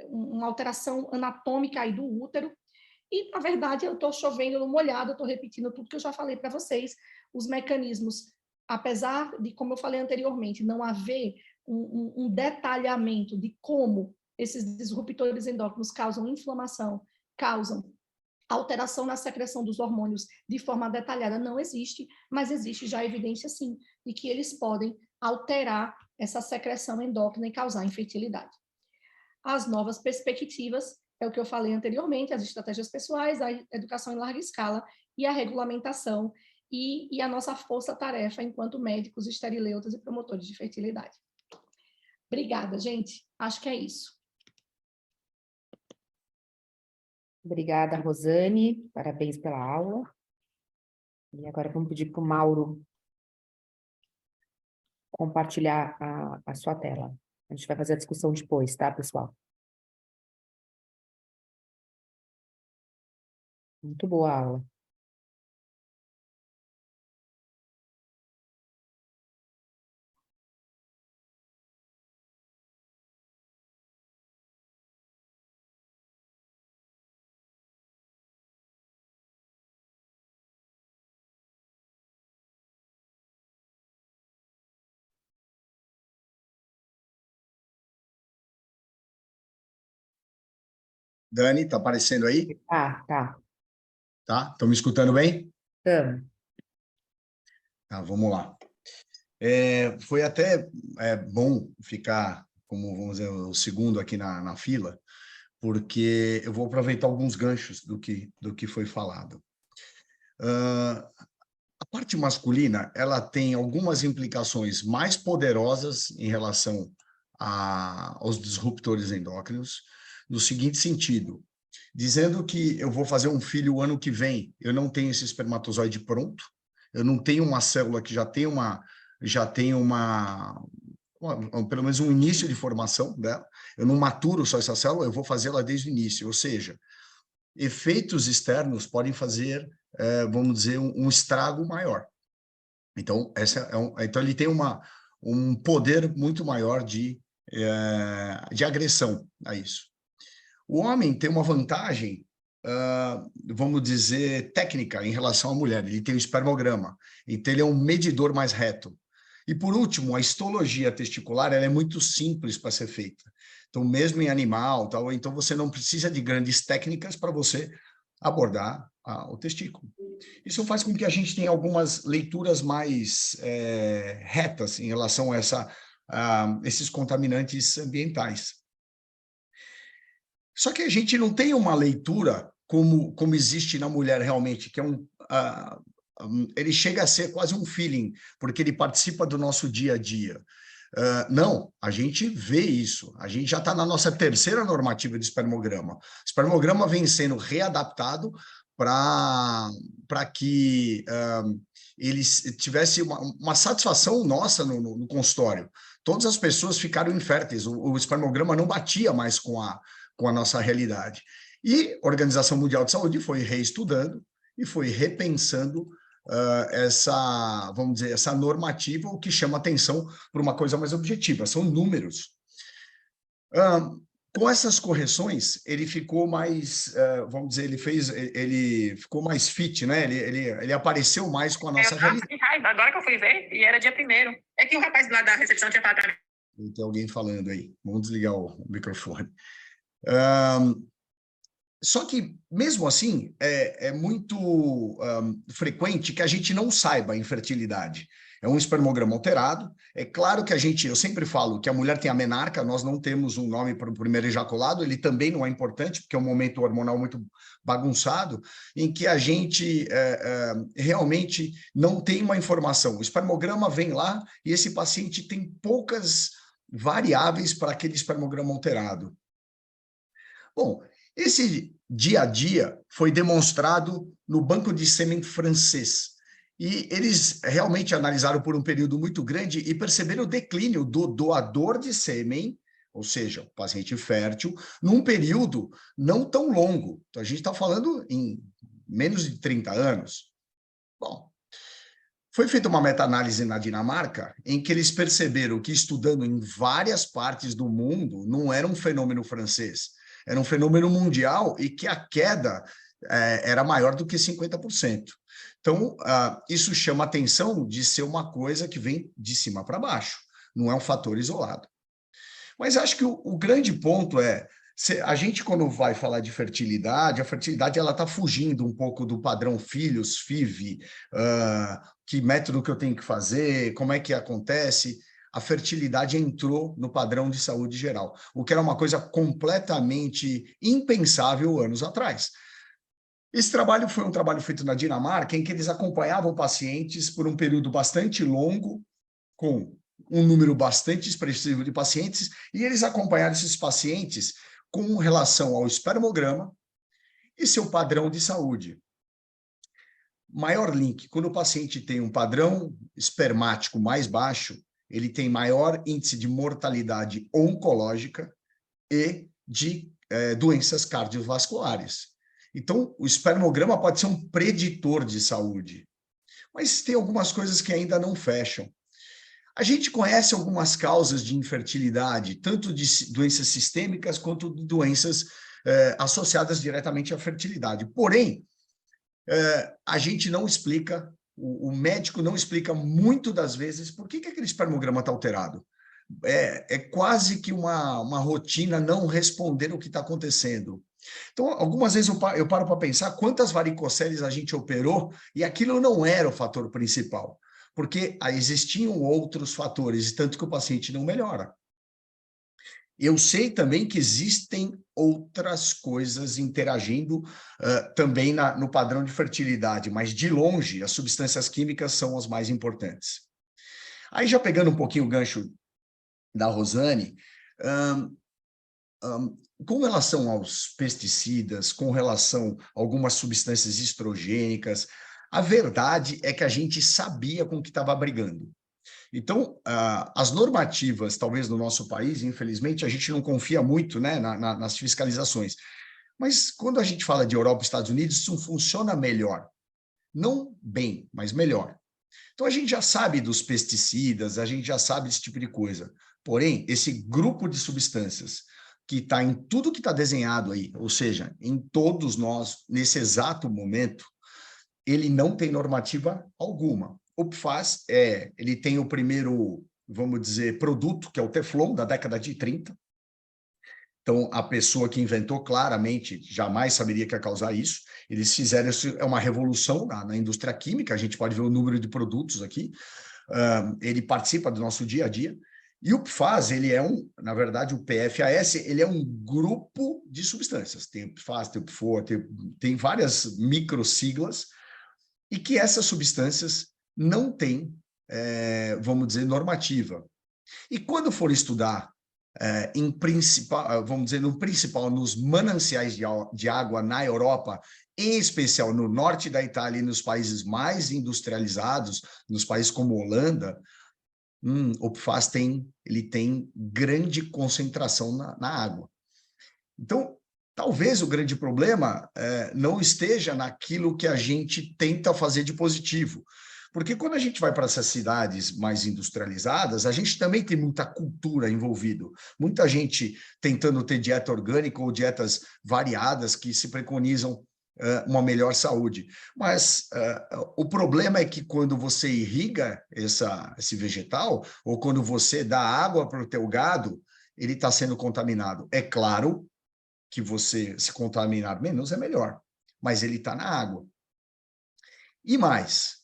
uma alteração anatômica aí do útero. E, na verdade, eu estou chovendo no molhado, eu estou repetindo tudo que eu já falei para vocês, os mecanismos, apesar de, como eu falei anteriormente, não haver um detalhamento de como esses disruptores endócrinos causam inflamação, causam alteração na secreção dos hormônios de forma detalhada, não existe, mas existe já evidência, sim, de que eles podem alterar essa secreção endócrina e causar infertilidade. As novas perspectivas, é o que eu falei anteriormente, as estratégias pessoais, a educação em larga escala e a regulamentação e a nossa força-tarefa enquanto médicos, esterileutas e promotores de fertilidade. Obrigada, gente. Acho que é isso. Obrigada, Rosane. Parabéns pela aula. E agora vamos pedir para o Mauro compartilhar a sua tela. A gente vai fazer a discussão depois, tá, pessoal? Muito boa a aula. Dani, está aparecendo aí? Tá. Tá? Estão me escutando bem? Estamos. Tá, vamos lá. Foi até bom ficar, como vamos dizer, o segundo aqui na fila, porque eu vou aproveitar alguns ganchos do que foi falado. A parte masculina, ela tem algumas implicações mais poderosas em relação aos disruptores endócrinos, no seguinte sentido, dizendo que eu vou fazer um filho o ano que vem, eu não tenho esse espermatozoide pronto, eu não tenho uma célula que já tem pelo menos um início de formação dela, eu não maturo só essa célula, eu vou fazê-la desde o início, ou seja, efeitos externos podem fazer, vamos dizer, um estrago maior. Então, então ele tem um poder muito maior de agressão a isso. O homem tem uma vantagem, vamos dizer, técnica em relação à mulher. Ele tem o espermograma, então ele é um medidor mais reto. E, por último, a histologia testicular ela é muito simples para ser feita. Então, mesmo em animal, então você não precisa de grandes técnicas para você abordar o testículo. Isso faz com que a gente tenha algumas leituras mais retas em relação a esses contaminantes ambientais. Só que a gente não tem uma leitura como existe na mulher realmente, que é ele chega a ser quase um feeling, porque ele participa do nosso dia a dia. Não, a gente vê isso. A gente já está na nossa terceira normativa de espermograma. O espermograma vem sendo readaptado para que ele tivesse uma satisfação nossa no consultório. Todas as pessoas ficaram inférteis, o espermograma não batia mais com a nossa realidade. E a Organização Mundial de Saúde foi reestudando e foi repensando vamos dizer, essa normativa, o que chama atenção para uma coisa mais objetiva, são números. Com essas correções, ele ficou mais, vamos dizer, ele ficou mais fit, né? Ele apareceu mais com a nossa realidade. Que raiva, agora que eu fui ver, e era dia 1º. É que o rapaz lá da recepção tinha falado pra mim. Tem alguém falando aí, vamos desligar o microfone. Só que, mesmo assim, é muito frequente que a gente não saiba a infertilidade. É um espermograma alterado. É claro que eu sempre falo que a mulher tem a menarca, nós não temos um nome para o primeiro ejaculado, ele também não é importante, porque é um momento hormonal muito bagunçado, em que a gente realmente não tem uma informação. O espermograma vem lá e esse paciente tem poucas variáveis para aquele espermograma alterado. Bom, esse dia a dia foi demonstrado no banco de sêmen francês. E eles realmente analisaram por um período muito grande e perceberam o declínio do doador de sêmen, ou seja, o paciente fértil, num período não tão longo. Então, a gente está falando em menos de 30 anos. Bom, foi feita uma meta-análise na Dinamarca em que eles perceberam que, estudando em várias partes do mundo, não era um fenômeno francês, era um fenômeno mundial e que a queda era maior do que 50%. Então, isso chama a atenção de ser uma coisa que vem de cima para baixo, não é um fator isolado. Mas acho que o grande ponto a gente, quando vai falar de fertilidade, a fertilidade está fugindo um pouco do padrão filhos, FIV, que método que eu tenho que fazer, como é que acontece. A fertilidade entrou no padrão de saúde geral, o que era uma coisa completamente impensável anos atrás. Esse trabalho foi um trabalho feito na Dinamarca, em que eles acompanhavam pacientes por um período bastante longo, com um número bastante expressivo de pacientes, e eles acompanharam esses pacientes com relação ao espermograma e seu padrão de saúde. Maior link, quando o paciente tem um padrão espermático mais baixo, ele tem maior índice de mortalidade oncológica e de doenças cardiovasculares. Então, o espermograma pode ser um preditor de saúde, mas tem algumas coisas que ainda não fecham. A gente conhece algumas causas de infertilidade, tanto de doenças sistêmicas quanto de doenças associadas diretamente à fertilidade. Porém, a gente não explica, o médico não explica muito das vezes por que aquele espermograma está alterado. É quase que uma rotina não responder o que está acontecendo. Então, algumas vezes eu paro para pensar quantas varicoceles a gente operou e aquilo não era o fator principal, porque existiam outros fatores, tanto que o paciente não melhora. Eu sei também que existem outras coisas interagindo também no padrão de fertilidade, mas de longe as substâncias químicas são as mais importantes. Aí já pegando um pouquinho o gancho da Rosane, com relação aos pesticidas, com relação a algumas substâncias estrogênicas, a verdade é que a gente sabia com o que estava brigando. Então, as normativas, talvez no nosso país, infelizmente, a gente não confia muito, né, nas fiscalizações. Mas quando a gente fala de Europa e Estados Unidos, isso funciona melhor. Não bem, mas melhor. Então, a gente já sabe dos pesticidas, a gente já sabe desse tipo de coisa. Porém, esse grupo de substâncias que está em tudo que está desenhado aí, ou seja, em todos nós, nesse exato momento, ele não tem normativa alguma. O PFAS ele tem o primeiro, vamos dizer, produto, que é o Teflon, da década de 30, Então, a pessoa que inventou claramente jamais saberia que ia causar isso. Eles fizeram isso, é uma revolução na indústria química, a gente pode ver o número de produtos aqui. Ele participa do nosso dia a dia. E o PFAS, ele é na verdade, o PFAS, ele é um grupo de substâncias. Tem o PFAS, tem o PFOA, tem várias microsiglas, e que essas substâncias não têm, vamos dizer, normativa. E quando for estudar em principal, vamos dizer, no principal, nos mananciais de água na Europa, em especial no norte da Itália e nos países mais industrializados, nos países como Holanda, o PFAS tem grande concentração na água. Então, talvez o grande problema não esteja naquilo que a gente tenta fazer de positivo. Porque quando a gente vai para essas cidades mais industrializadas, a gente também tem muita cultura envolvida. Muita gente tentando ter dieta orgânica ou dietas variadas que se preconizam uma melhor saúde. Mas o problema é que quando você irriga esse vegetal, ou quando você dá água para o teu gado, ele está sendo contaminado. É claro que você se contaminar menos é melhor, mas ele está na água. E mais,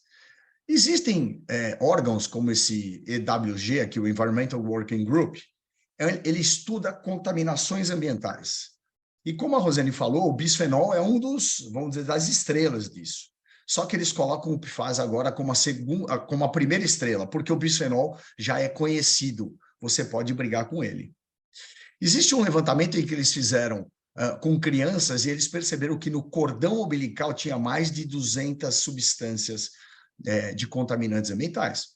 existem órgãos como esse EWG, aqui, o Environmental Working Group, ele estuda contaminações ambientais. E como a Rosane falou, o bisfenol é um vamos dizer, das estrelas disso. Só que eles colocam o PFAS agora como a primeira estrela, porque o bisfenol já é conhecido, você pode brigar com ele. Existe um levantamento em que eles fizeram com crianças e eles perceberam que no cordão umbilical tinha mais de 200 substâncias de contaminantes ambientais.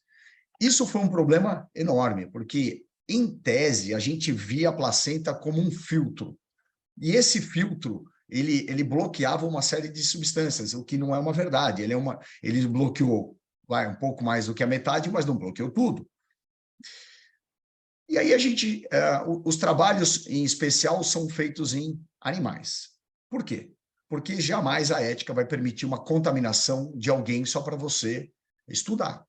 Isso foi um problema enorme, porque, em tese, a gente via a placenta como um filtro. E esse filtro, ele bloqueava uma série de substâncias, o que não é uma verdade. Ele bloqueou um pouco mais do que a metade, mas não bloqueou tudo. E aí os trabalhos, em especial, são feitos em animais. Por quê? Porque jamais a ética vai permitir uma contaminação de alguém só para você estudar.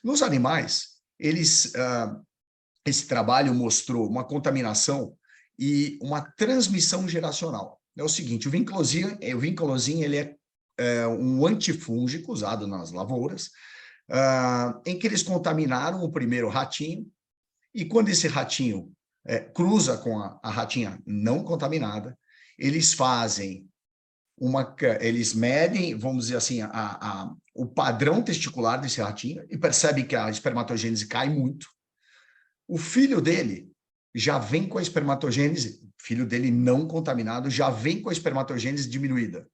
Nos animais, esse trabalho mostrou uma contaminação e uma transmissão geracional. É o seguinte, o vinclozin ele é um antifúngico usado nas lavouras, em que eles contaminaram o primeiro ratinho, e quando esse ratinho cruza com a ratinha não contaminada, eles medem, vamos dizer assim, o padrão testicular desse ratinho e percebem que a espermatogênese cai muito. O filho dele já vem com a espermatogênese, filho dele não contaminado, já vem com a espermatogênese diminuída.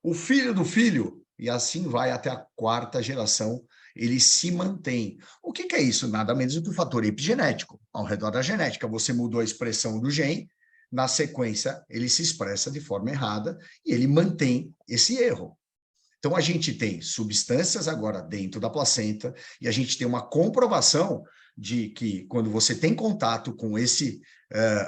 O filho do filho, e assim vai até a 4ª geração, ele se mantém. O que é isso? Nada menos do que o fator epigenético. Ao redor da genética, você mudou a expressão do gene, na sequência, ele se expressa de forma errada e ele mantém esse erro. Então, a gente tem substâncias agora dentro da placenta e a gente tem uma comprovação de que quando você tem contato com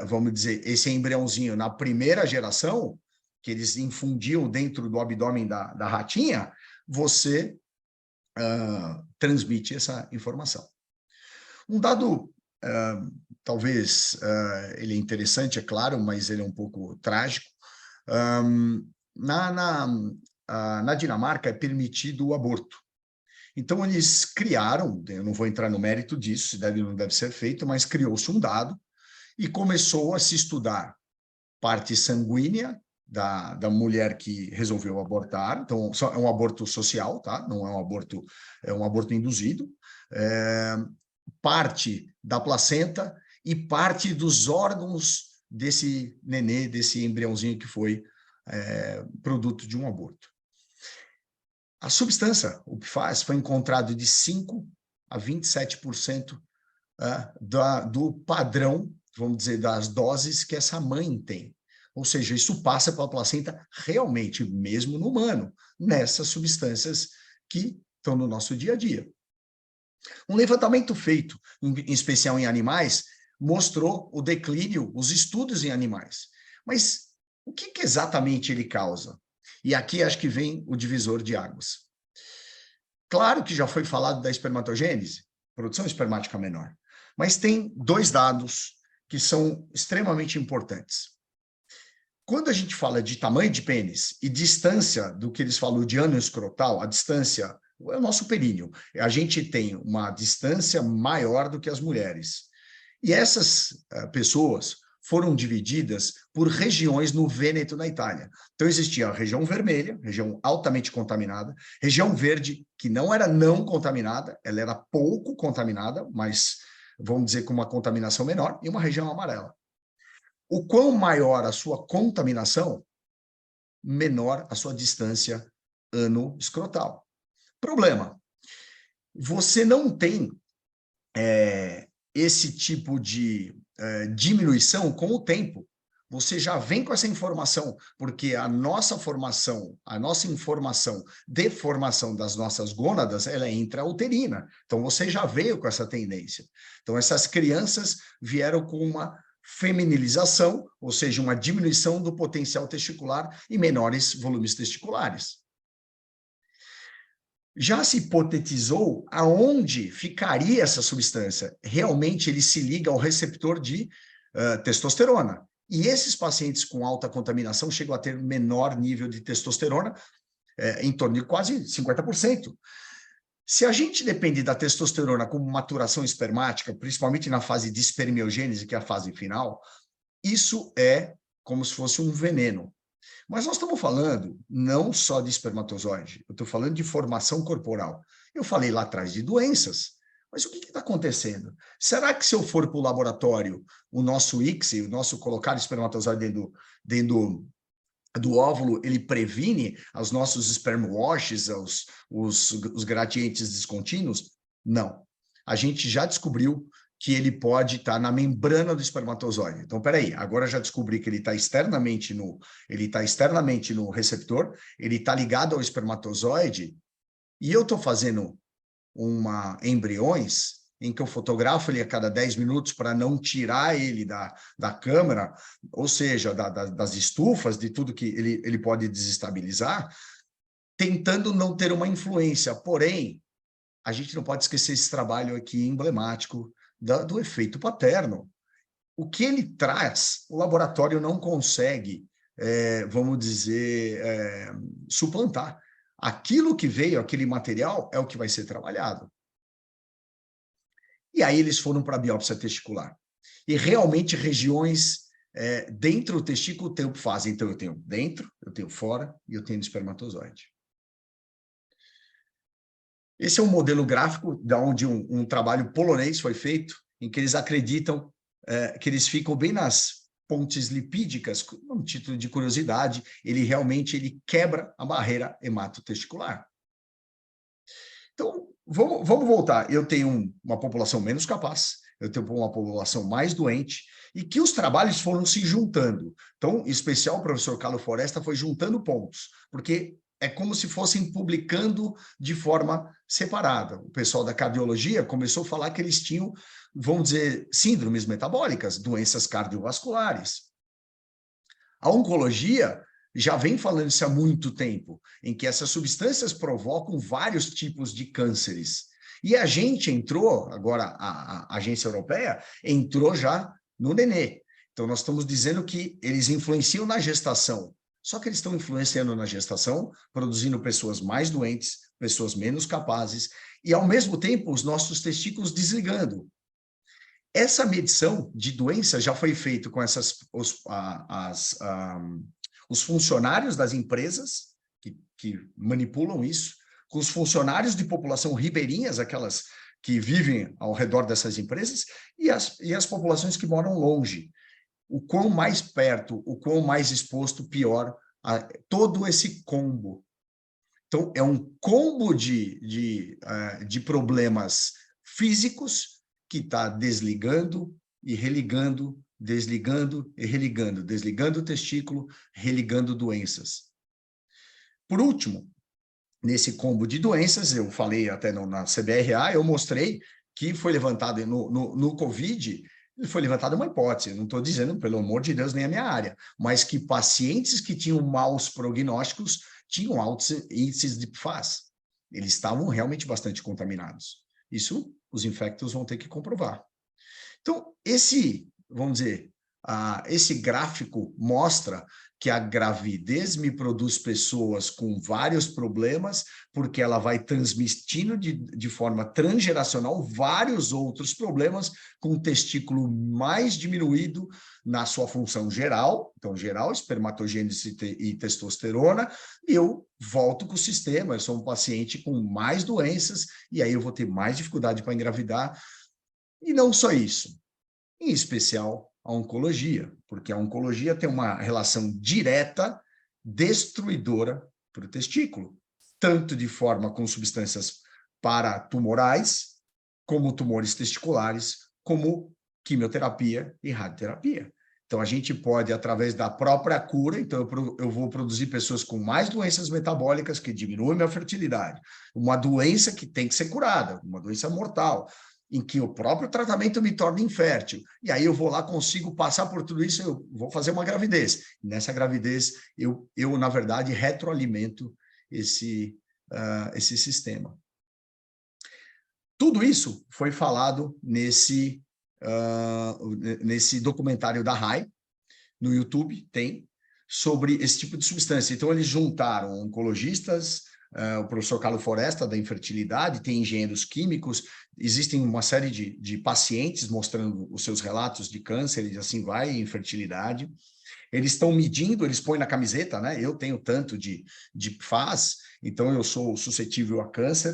vamos dizer, esse embriãozinho na primeira geração, que eles infundiam dentro do abdômen da ratinha, você transmite essa informação. Um dado, talvez, ele é interessante, é claro, mas ele é um pouco trágico. Na Dinamarca é permitido o aborto. Então, eles criaram, eu não vou entrar no mérito disso, se deve ou não deve ser feito, mas criou-se um dado e começou a se estudar parte sanguínea da mulher que resolveu abortar. Então, é um aborto social, tá? Não é um aborto induzido. Parte da placenta e parte dos órgãos desse nenê, desse embriãozinho que foi produto de um aborto. A substância, o PFAS, foi encontrado de 5% a 27% do padrão, vamos dizer, das doses que essa mãe tem. Ou seja, isso passa pela placenta realmente, mesmo no humano, nessas substâncias que estão no nosso dia a dia. Um levantamento feito, em especial em animais, mostrou o declínio, os estudos em animais. Mas o que exatamente ele causa? E aqui acho que vem o divisor de águas. Claro que já foi falado da espermatogênese, produção espermática menor, mas tem 2 dados que são extremamente importantes. Quando a gente fala de tamanho de pênis e distância do que eles falam de ânus escrotal, a distância é o nosso períneo. A gente tem uma distância maior do que as mulheres. E essas pessoas foram divididas por regiões no Vêneto, na Itália. Então, existia a região vermelha, região altamente contaminada, região verde, que não era não contaminada, ela era pouco contaminada, mas, vamos dizer, com uma contaminação menor, e uma região amarela. O quão maior a sua contaminação, menor a sua distância ano-escrotal. Problema, você não tem esse tipo de diminuição com o tempo. Você já vem com essa informação, porque a nossa formação, a nossa informação de formação das nossas gônadas, ela é intrauterina. Então, você já veio com essa tendência. Então, essas crianças vieram com uma feminilização, ou seja, uma diminuição do potencial testicular e menores volumes testiculares. Já se hipotetizou aonde ficaria essa substância. Realmente, ele se liga ao receptor de testosterona. E esses pacientes com alta contaminação chegam a ter menor nível de testosterona, em torno de quase 50%. Se a gente depende da testosterona como maturação espermática, principalmente na fase de espermiogênese, que é a fase final, isso é como se fosse um veneno. Mas nós estamos falando não só de espermatozoide, eu estou falando de formação corporal. Eu falei lá atrás de doenças, mas o que está acontecendo? Será que se eu for para o laboratório, o nosso ICSI, o nosso colocar espermatozoide dentro do óvulo, ele previne os nossos sperm washes, os gradientes descontínuos? Não. A gente já descobriu que ele pode estar na membrana do espermatozoide. Então, peraí, agora já descobri que ele está externamente no receptor, ele está ligado ao espermatozoide, e eu estou fazendo embriões em que eu fotografo ele a cada 10 minutos para não tirar ele da câmera, ou seja, das estufas, de tudo que ele pode desestabilizar, tentando não ter uma influência. Porém, a gente não pode esquecer esse trabalho aqui emblemático do efeito paterno. O que ele traz, o laboratório não consegue, vamos dizer, suplantar. Aquilo que veio, aquele material, é o que vai ser trabalhado. E aí eles foram para a biópsia testicular. E realmente regiões dentro do testículo tem o que fazem. Então eu tenho dentro, eu tenho fora e eu tenho espermatozoide. Esse é um modelo gráfico de onde um trabalho polonês foi feito, em que eles acreditam que eles ficam bem nas pontes lipídicas, um título de curiosidade, ele realmente quebra a barreira hematotesticular. Então, vamos voltar. Eu tenho uma população menos capaz, eu tenho uma população mais doente, e que os trabalhos foram se juntando. Então, em especial, o professor Carlo Foresta foi juntando pontos, porque é como se fossem publicando de forma separada. O pessoal da cardiologia começou a falar que eles tinham, vamos dizer, síndromes metabólicas, doenças cardiovasculares. A oncologia já vem falando isso há muito tempo, em que essas substâncias provocam vários tipos de cânceres. E a gente entrou, agora a agência europeia, entrou já no nenê. Então, nós estamos dizendo que eles influenciam na gestação. Só que eles estão influenciando na gestação, produzindo pessoas mais doentes, pessoas menos capazes, e, ao mesmo tempo, os nossos testículos desligando. Essa medição de doença já foi feita com os funcionários das empresas que manipulam isso, com os funcionários de população ribeirinhas, aquelas que vivem ao redor dessas empresas, e as populações que moram longe. O quão mais perto, o quão mais exposto, pior, todo esse combo. Então, é um combo de problemas físicos que está desligando e religando, desligando e religando, desligando o testículo, religando doenças. Por último, nesse combo de doenças, eu falei até na CBRA, eu mostrei que foi levantado no COVID, foi levantada uma hipótese, não estou dizendo, pelo amor de Deus, nem a minha área, mas que pacientes que tinham maus prognósticos tinham altos índices de PFAS. Eles estavam realmente bastante contaminados. Isso os infectos vão ter que comprovar. Então, esse vamos dizer, esse gráfico mostra que a gravidez me produz pessoas com vários problemas, porque ela vai transmitindo de forma transgeracional vários outros problemas, com o testículo mais diminuído na sua função geral, então geral, espermatogênese e testosterona, e eu volto com o sistema, eu sou um paciente com mais doenças, e aí eu vou ter mais dificuldade para engravidar. E não só isso, em especial a oncologia, porque a oncologia tem uma relação direta, destruidora para o testículo, tanto de forma com substâncias paratumorais, como tumores testiculares, como quimioterapia e radioterapia. Então, a gente pode, através da própria cura, então eu vou produzir pessoas com mais doenças metabólicas que diminuem minha fertilidade, uma doença que tem que ser curada, uma doença mortal, em que o próprio tratamento me torna infértil. E aí eu vou lá, consigo passar por tudo isso, eu vou fazer uma gravidez. Nessa gravidez, eu na verdade, retroalimento esse sistema. Tudo isso foi falado nesse documentário da RAI, no YouTube, tem, sobre esse tipo de substância. Então, eles juntaram oncologistas, o professor Carlos Foresta, da infertilidade, tem engenheiros químicos, existem uma série de pacientes mostrando os seus relatos de câncer e assim vai, infertilidade. Eles estão medindo, eles põem na camiseta, né? Eu tenho tanto de FAS, então eu sou suscetível a câncer.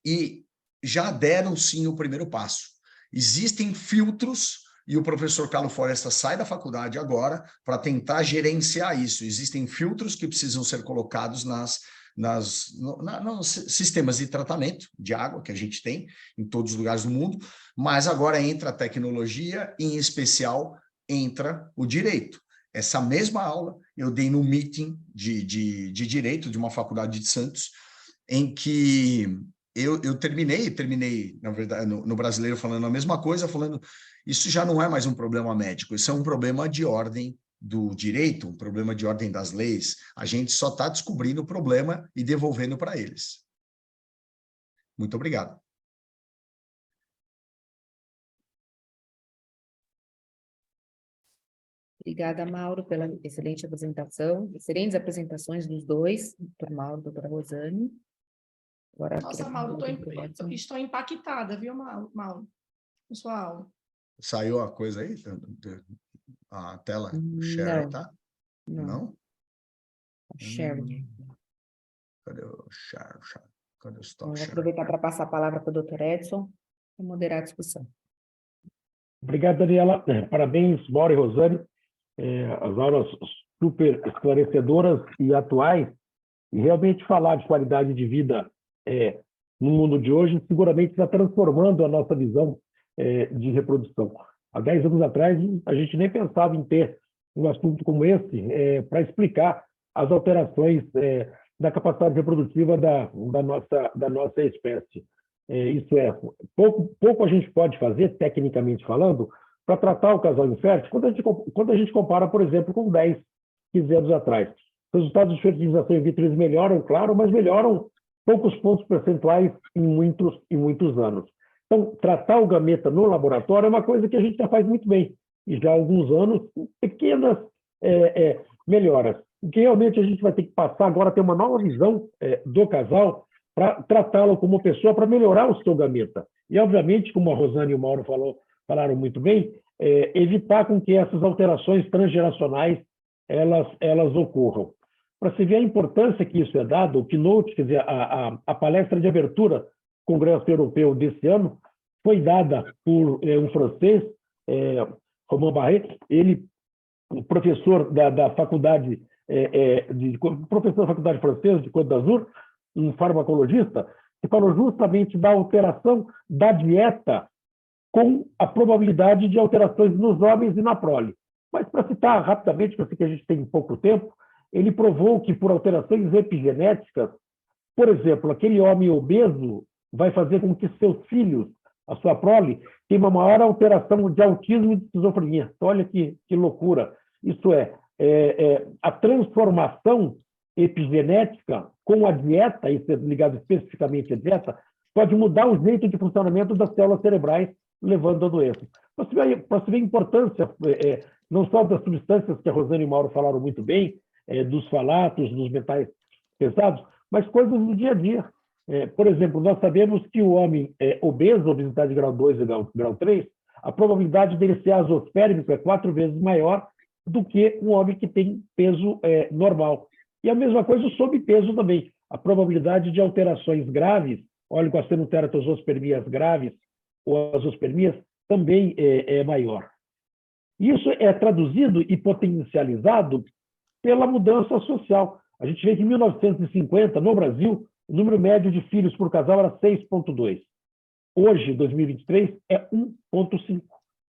E já deram, sim, o primeiro passo. Existem filtros, e o professor Carlos Foresta sai da faculdade agora para tentar gerenciar isso. Existem filtros que precisam ser colocados nos sistemas de tratamento de água que a gente tem em todos os lugares do mundo, mas agora entra a tecnologia, e, em especial, entra o direito. Essa mesma aula eu dei no meeting de direito de uma faculdade de Santos, em que eu terminei, na verdade, no Brasileiro falando a mesma coisa, falando isso já não é mais um problema médico, isso é um problema de ordem do direito, um problema de ordem das leis. A gente só está descobrindo o problema e devolvendo para eles. Muito obrigado. Obrigada, Mauro, pela excelente apresentação, excelentes apresentações dos dois, doutor Mauro e doutora Rosane. Agora, Nossa, Mauro, estou impactada, viu, Mauro, com sua aula. Saiu a coisa aí? A tela share, Não, tá? não. Não? Share. Cadê o share? Cadê o Então, stop vou share? aproveitar para passar a palavra para o doutor Edson e moderar a discussão. Obrigado, Daniela. Parabéns, Mauro e Rosane. As aulas super esclarecedoras e atuais. E realmente falar de qualidade de vida no mundo de hoje seguramente está transformando a nossa visão de reprodução. Há 10 anos atrás, a gente nem pensava em ter um assunto como esse para explicar as alterações da capacidade reprodutiva da nossa espécie. Isso é, pouco a gente pode fazer, tecnicamente falando, para tratar o casal infértil, quando a gente compara, por exemplo, com 10, 15 anos atrás. Os resultados de fertilização in vitro melhoram, claro, mas melhoram poucos pontos percentuais em muitos anos. Então, tratar o gameta no laboratório é uma coisa que a gente já faz muito bem, e já há alguns anos, pequenas melhoras. O que realmente a gente vai ter que passar agora a ter uma nova visão do casal para tratá-lo como pessoa, para melhorar o seu gameta. E, obviamente, como a Rosane e o Mauro falaram muito bem, evitar com que essas alterações transgeracionais elas ocorram. Para se ver a importância que isso é dado, o keynote, quer dizer, a palestra de abertura do Congresso Europeu desse ano, foi dada por um francês, Romain Barret, ele, professor da faculdade, professor da faculdade francesa de Côte d'Azur, um farmacologista, que falou justamente da alteração da dieta com a probabilidade de alterações nos homens e na prole. Mas, para citar rapidamente, porque eu sei que a gente tem pouco tempo, ele provou que, por alterações epigenéticas, por exemplo, aquele homem obeso vai fazer com que seus filhos, a sua prole, tenha uma maior alteração de autismo e de esquizofrenia. Então, olha que loucura. Isso a transformação epigenética com a dieta, isso é ligado especificamente à dieta, pode mudar o jeito de funcionamento das células cerebrais levando a doença. Para se ver a importância, não só das substâncias que a Rosane e o Mauro falaram muito bem, dos falatos, dos metais pesados, mas coisas do dia a dia. Por exemplo, nós sabemos que o homem obeso, obesidade grau 2 e grau 3, a probabilidade dele ser azospérmico é 4 vezes maior do que um homem que tem peso normal. E a mesma coisa o sobrepeso também. A probabilidade de alterações graves, oligoaceroteratozoospermias graves ou azospermias, também é maior. Isso é traduzido e potencializado pela mudança social. A gente vê que em 1950, no Brasil, o número médio de filhos por casal era 6,2. Hoje, 2023, é 1,5.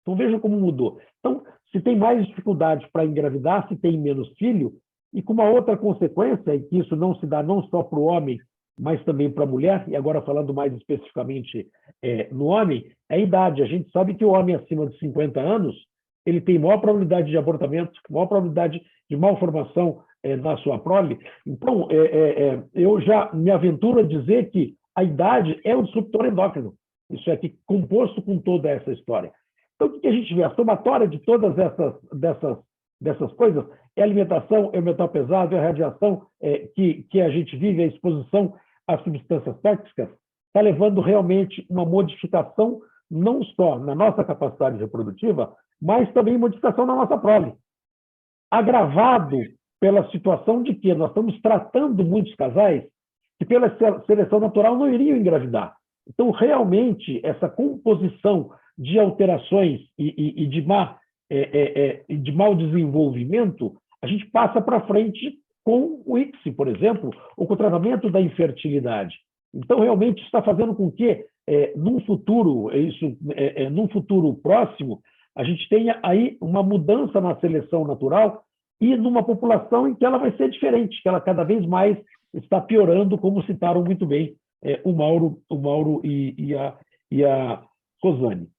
Então, vejam como mudou. Então, se tem mais dificuldade para engravidar, se tem menos filho, e com uma outra consequência, e que isso não se dá não só para o homem, mas também para a mulher, e agora falando mais especificamente no homem, é a idade. A gente sabe que o homem acima de 50 anos, ele tem maior probabilidade de abortamento, maior probabilidade de malformação na sua prole. Então, eu já me aventuro a dizer que a idade é um disruptor endócrino. Isso é que composto com toda essa história. Então, o que a gente vê? A somatória de todas dessas coisas é a alimentação, é o metal pesado, é a radiação que a gente vive, a exposição às substâncias tóxicas, está levando realmente uma modificação não só na nossa capacidade reprodutiva, mas também modificação na nossa prole. Agravado pela situação de que nós estamos tratando muitos casais que, pela seleção natural, não iriam engravidar. Então, realmente, essa composição de alterações e de mau desenvolvimento, a gente passa para frente com o ICSI, por exemplo, ou com o tratamento da infertilidade. Então, realmente, está fazendo com que, num futuro próximo, a gente tenha aí uma mudança na seleção natural e numa população em que ela vai ser diferente, que ela cada vez mais está piorando, como citaram muito bem o Mauro e a Rosane.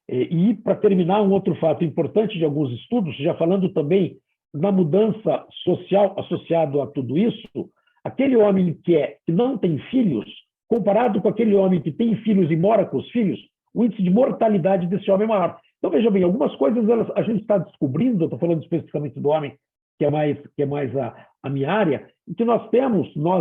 E, para terminar, um outro fato importante de alguns estudos, já falando também na mudança social associado a tudo isso, aquele homem que não tem filhos, comparado com aquele homem que tem filhos e mora com os filhos, o índice de mortalidade desse homem é maior. Então, veja bem, algumas coisas a gente está descobrindo, eu estou falando especificamente do homem, que é mais a minha área, em que nós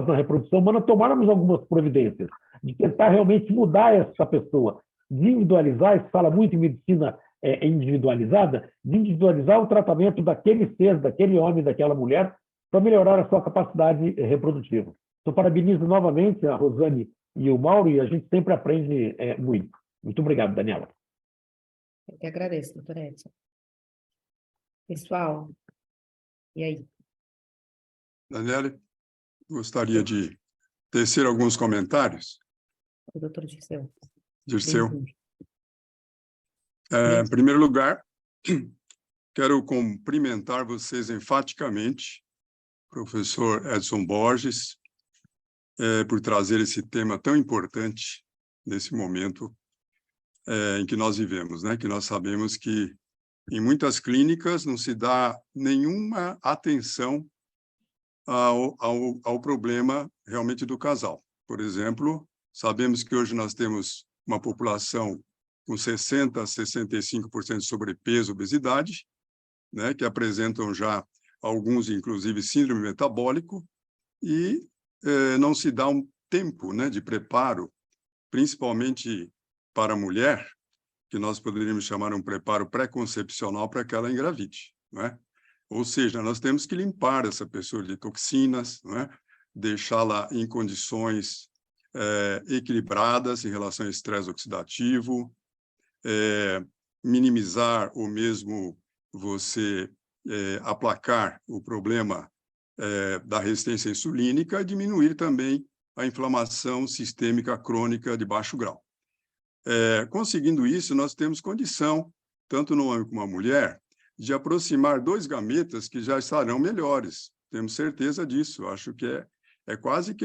na reprodução humana, tomarmos algumas providências, de tentar realmente mudar essa pessoa, de individualizar, se fala muito em medicina individualizada, de individualizar o tratamento daquele ser, daquele homem, daquela mulher, para melhorar a sua capacidade reprodutiva. Então, parabenizo novamente a Rosane e o Mauro, e a gente sempre aprende muito. Muito obrigado, Daniela. Eu que agradeço, doutora Edson. Pessoal, e aí? Daniela, gostaria de tecer alguns comentários. O doutor Dirceu. Dirceu. Em primeiro lugar, quero cumprimentar vocês enfaticamente, professor Edson Borges, por trazer esse tema tão importante nesse momento em que nós vivemos, né? Que nós sabemos que em muitas clínicas não se dá nenhuma atenção ao problema realmente do casal. Por exemplo, sabemos que hoje nós temos uma população com 60% a 65% de sobrepeso e obesidade, né, que apresentam já alguns, inclusive, síndrome metabólico, e não se dá um tempo, né, de preparo, principalmente para a mulher, que nós poderíamos chamar um preparo pré-concepcional para que ela engravide, né? Ou seja, nós temos que limpar essa pessoa de toxinas, né? Deixá-la em condições equilibradas em relação ao estresse oxidativo, minimizar ou mesmo você aplacar o problema da resistência insulínica e diminuir também a inflamação sistêmica crônica de baixo grau. Conseguindo isso, nós temos condição, tanto no homem como na mulher, de aproximar dois gametas que já estarão melhores. Temos certeza disso. Acho que é quase que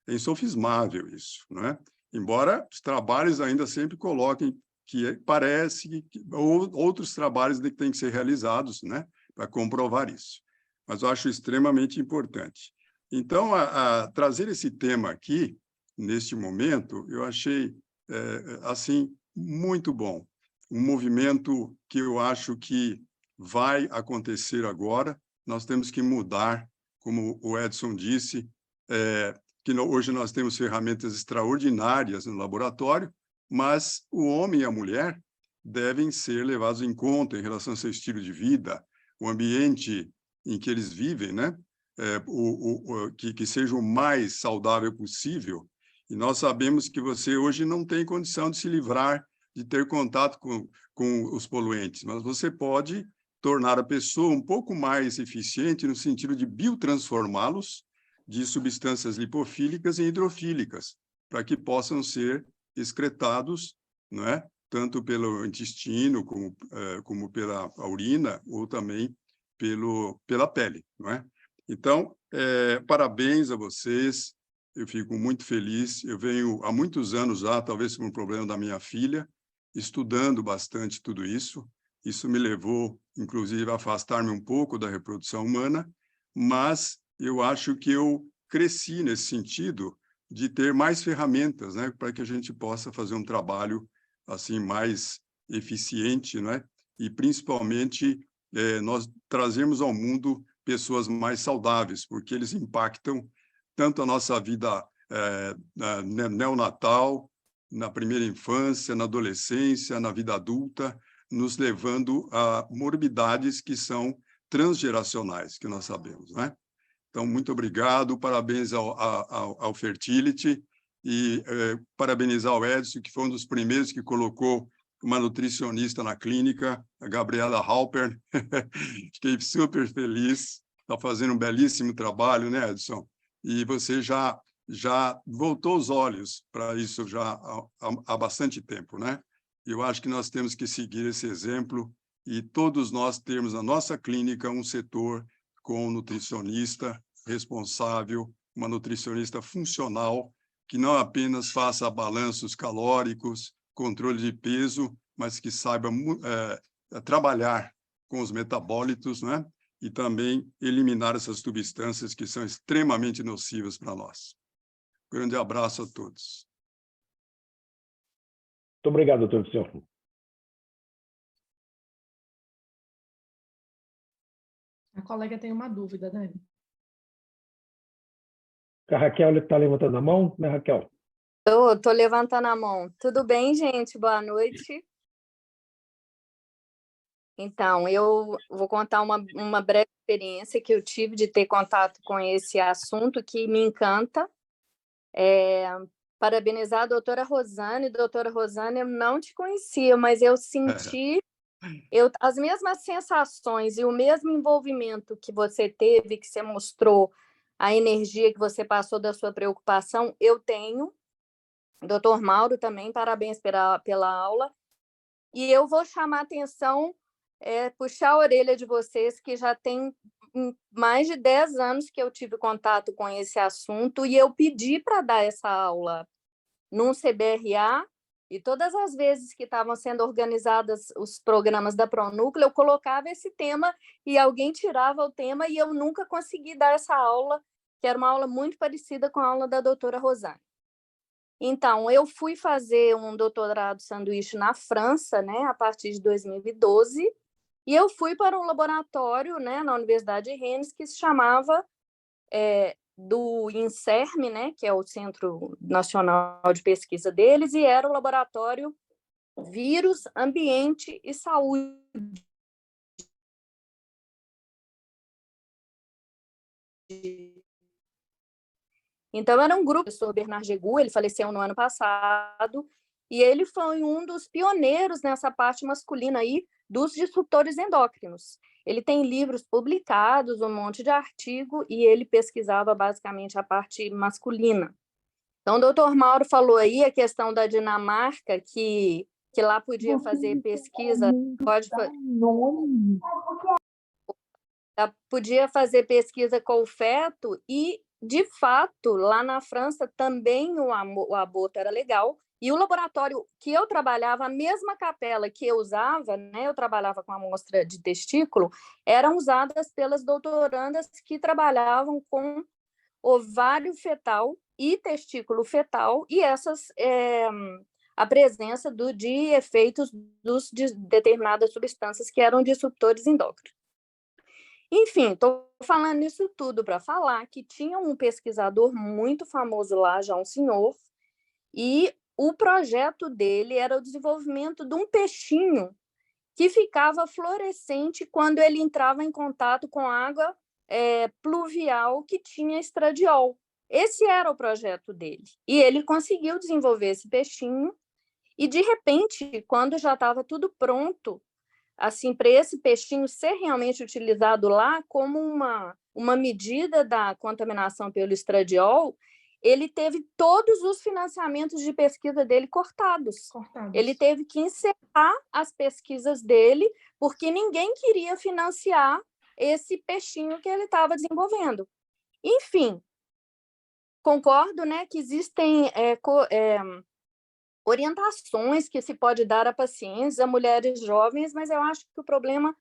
insofismável isso, não é? Embora os trabalhos ainda sempre coloquem que parece que outros trabalhos que têm que ser realizados, né, para comprovar isso. Mas eu acho extremamente importante. Então, trazer esse tema aqui, neste momento, eu achei assim muito bom. Um movimento que eu acho que vai acontecer agora. Nós temos que mudar, como o Edson disse, hoje nós temos ferramentas extraordinárias no laboratório, mas o homem e a mulher devem ser levados em conta em relação ao seu estilo de vida, o ambiente em que eles vivem, né? Que seja o mais saudável possível. E nós sabemos que você hoje não tem condição de se livrar de ter contato com os poluentes, mas você pode tornar a pessoa um pouco mais eficiente no sentido de biotransformá-los de substâncias lipofílicas e hidrofílicas, para que possam ser excretados, não é? Tanto pelo intestino, como pela urina, ou também pela pele, não é? Então, parabéns a vocês, eu fico muito feliz. Eu venho há muitos anos já, talvez por um problema da minha filha, estudando bastante tudo isso. Isso me levou, inclusive, a afastar-me um pouco da reprodução humana, mas eu acho que eu cresci nesse sentido de ter mais ferramentas, né, para que a gente possa fazer um trabalho assim mais eficiente, né? E principalmente nós trazemos ao mundo pessoas mais saudáveis, porque eles impactam tanto a nossa vida neonatal, na primeira infância, na adolescência, na vida adulta, nos levando a morbidades que são transgeracionais, que nós sabemos, né? Então, muito obrigado, parabéns ao Fertility e parabenizar o Edson, que foi um dos primeiros que colocou uma nutricionista na clínica, a Gabriela Halper. Fiquei super feliz, está fazendo um belíssimo trabalho, né, Edson? E você já voltou os olhos para isso já há bastante tempo, né? Eu acho que nós temos que seguir esse exemplo e todos nós temos na nossa clínica um setor com um nutricionista responsável, uma nutricionista funcional, que não apenas faça balanços calóricos, controle de peso, mas que saiba trabalhar com os metabólitos, né? E também eliminar essas substâncias que são extremamente nocivas para nós. Grande abraço a todos. Muito obrigado, doutor Vicente. A colega tem uma dúvida, Dani. A Raquel está levantando a mão, né, Raquel? Tô levantando a mão. Tudo bem, gente? Boa noite. Então, eu vou contar uma breve experiência que eu tive de ter contato com esse assunto que me encanta. Parabenizar a doutora Rosane. Doutora Rosane, eu não te conhecia, mas eu senti as mesmas sensações e o mesmo envolvimento que você teve, que você mostrou, a energia que você passou da sua preocupação, eu tenho. Doutor Mauro também, parabéns pela aula. E eu vou chamar a atenção, puxar a orelha de vocês, que já tem mais de 10 anos que eu tive contato com esse assunto, e eu pedi para dar essa aula num CBRA, e todas as vezes que estavam sendo organizadas os programas da Pronúcleo, eu colocava esse tema e alguém tirava o tema, e eu nunca consegui dar essa aula, que era uma aula muito parecida com a aula da doutora Rosane. Então, eu fui fazer um doutorado sanduíche na França, né, a partir de 2012, e eu fui para um laboratório, né, na Universidade de Rennes, que se chamava do INSERM, né, que é o Centro Nacional de Pesquisa deles, e era o laboratório Vírus, Ambiente e Saúde. Então, era um grupo, o professor Bernard Gegu, ele faleceu no ano passado, e ele foi um dos pioneiros nessa parte masculina aí dos disruptores endócrinos. Ele tem livros publicados, um monte de artigo, e ele pesquisava basicamente a parte masculina. Então, o doutor Mauro falou aí a questão da Dinamarca, que lá podia fazer pesquisa, podia fazer pesquisa com o feto, e, de fato, lá na França também o aborto era legal. E o laboratório que eu trabalhava, a mesma capela que eu usava, né, eu trabalhava com amostra de testículo, eram usadas pelas doutorandas que trabalhavam com ovário fetal e testículo fetal, e a presença de efeitos de determinadas substâncias que eram disruptores endócrinos. Enfim, estou falando isso tudo para falar que tinha um pesquisador muito famoso lá, já um senhor, e o projeto dele era o desenvolvimento de um peixinho que ficava fluorescente quando ele entrava em contato com água pluvial que tinha estradiol. Esse era o projeto dele. E ele conseguiu desenvolver esse peixinho e, de repente, quando já estava tudo pronto, assim, para esse peixinho ser realmente utilizado lá como uma medida da contaminação pelo estradiol, ele teve todos os financiamentos de pesquisa dele cortados. Ele teve que encerrar as pesquisas dele, porque ninguém queria financiar esse peixinho que ele estava desenvolvendo. Enfim, concordo, né, que existem orientações que se pode dar a pacientes, a mulheres jovens, mas eu acho que o problema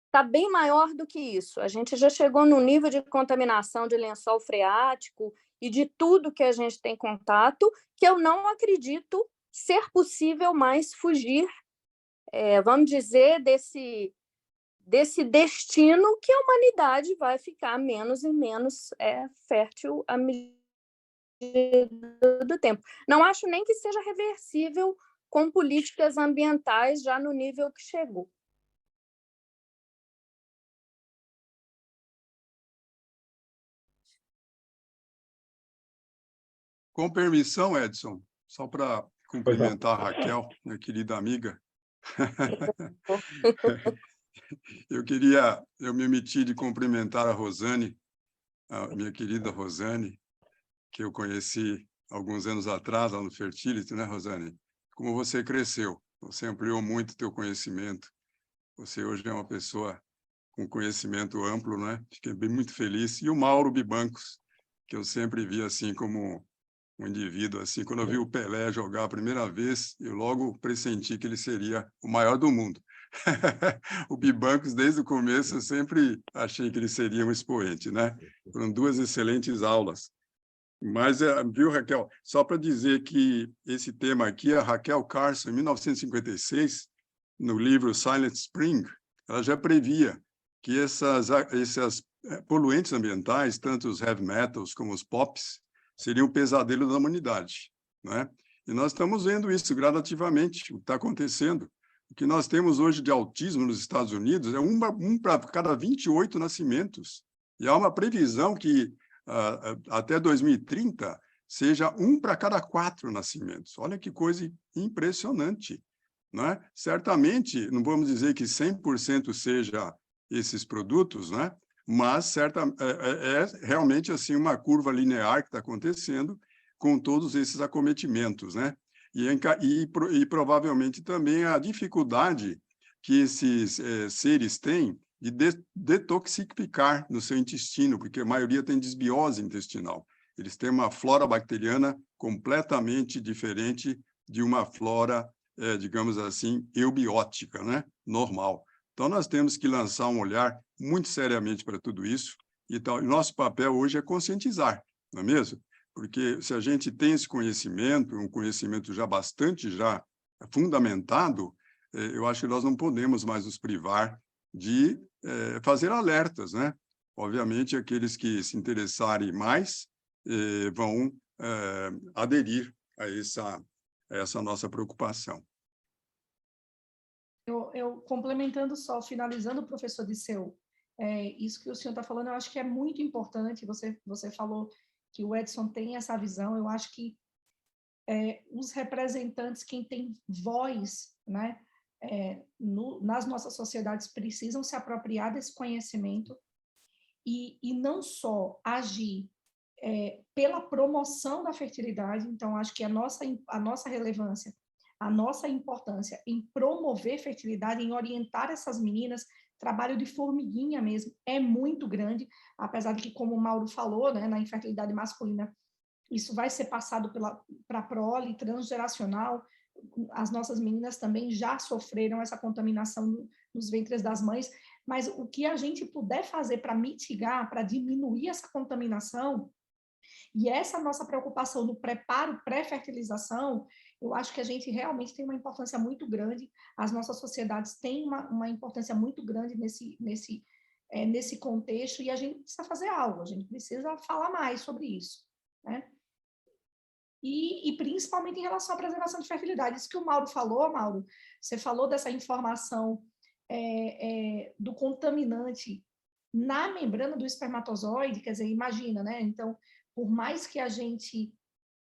está bem maior do que isso. A gente já chegou no nível de contaminação de lençol freático e de tudo que a gente tem contato, que eu não acredito ser possível mais fugir, vamos dizer, desse destino que a humanidade vai ficar menos e menos fértil à medida do tempo. Não acho nem que seja reversível com políticas ambientais já no nível que chegou. Com permissão, Edson, só para cumprimentar a Raquel, minha querida amiga. Eu me omiti de cumprimentar a Rosane, a minha querida Rosane, que eu conheci alguns anos atrás, lá no Fertility, né, Rosane? Como você cresceu, você ampliou muito o teu conhecimento, você hoje é uma pessoa com conhecimento amplo, né? Fiquei muito feliz. E o Mauro Bibancos, que eu sempre vi assim como um indivíduo, assim, quando eu vi o Pelé jogar a primeira vez, eu logo pressenti que ele seria o maior do mundo. O Bibancos, desde o começo, eu sempre achei que ele seria um expoente, né? Foram duas excelentes aulas. Mas, viu, Raquel, só para dizer que esse tema aqui, a Raquel Carson, em 1956, no livro Silent Spring, ela já previa que esses poluentes ambientais, tanto os heavy metals como os pops, seriam um pesadelo da humanidade, né? E nós estamos vendo isso gradativamente, o que está acontecendo. O que nós temos hoje de autismo nos Estados Unidos é um para cada 28 nascimentos. E há uma previsão que até 2030 seja 1 para cada 4 nascimentos. Olha que coisa impressionante, né? Certamente, não vamos dizer que 100% seja esses produtos, né? Mas realmente assim uma curva linear que está acontecendo com todos esses acometimentos, né? E provavelmente também a dificuldade que esses seres têm de detoxificar no seu intestino, porque a maioria tem desbiose intestinal. Eles têm uma flora bacteriana completamente diferente de uma flora, digamos assim, eubiótica, né? Normal. Então, nós temos que lançar um olhar muito seriamente para tudo isso, e nosso papel hoje é conscientizar, não é mesmo? Porque se a gente tem esse conhecimento, um conhecimento já bastante fundamentado, eu acho que nós não podemos mais nos privar de fazer alertas, né? Obviamente, aqueles que se interessarem mais vão aderir a essa nossa preocupação. Eu complementando só, finalizando, professor Disseu, isso que o senhor está falando, eu acho que é muito importante. Você falou que o Edson tem essa visão. Eu acho que os representantes, quem tem voz, né, nas nossas sociedades, precisam se apropriar desse conhecimento e não só agir pela promoção da fertilidade. Então, acho que a nossa relevância, a nossa importância em promover fertilidade, em orientar essas meninas, trabalho de formiguinha mesmo, é muito grande, apesar de que, como o Mauro falou, né, na infertilidade masculina, isso vai ser passado para a prole transgeracional. As nossas meninas também já sofreram essa contaminação nos ventres das mães, mas o que a gente puder fazer para mitigar, para diminuir essa contaminação, e essa nossa preocupação no preparo pré-fertilização, Eu acho que a gente realmente tem uma importância muito grande, as nossas sociedades têm uma importância muito grande nesse contexto, e a gente precisa fazer algo, a gente precisa falar mais sobre isso, né? E principalmente em relação à preservação de fertilidade. Isso que o Mauro falou, Mauro, você falou dessa informação do contaminante na membrana do espermatozoide, quer dizer, imagina, né? Então, por mais que a gente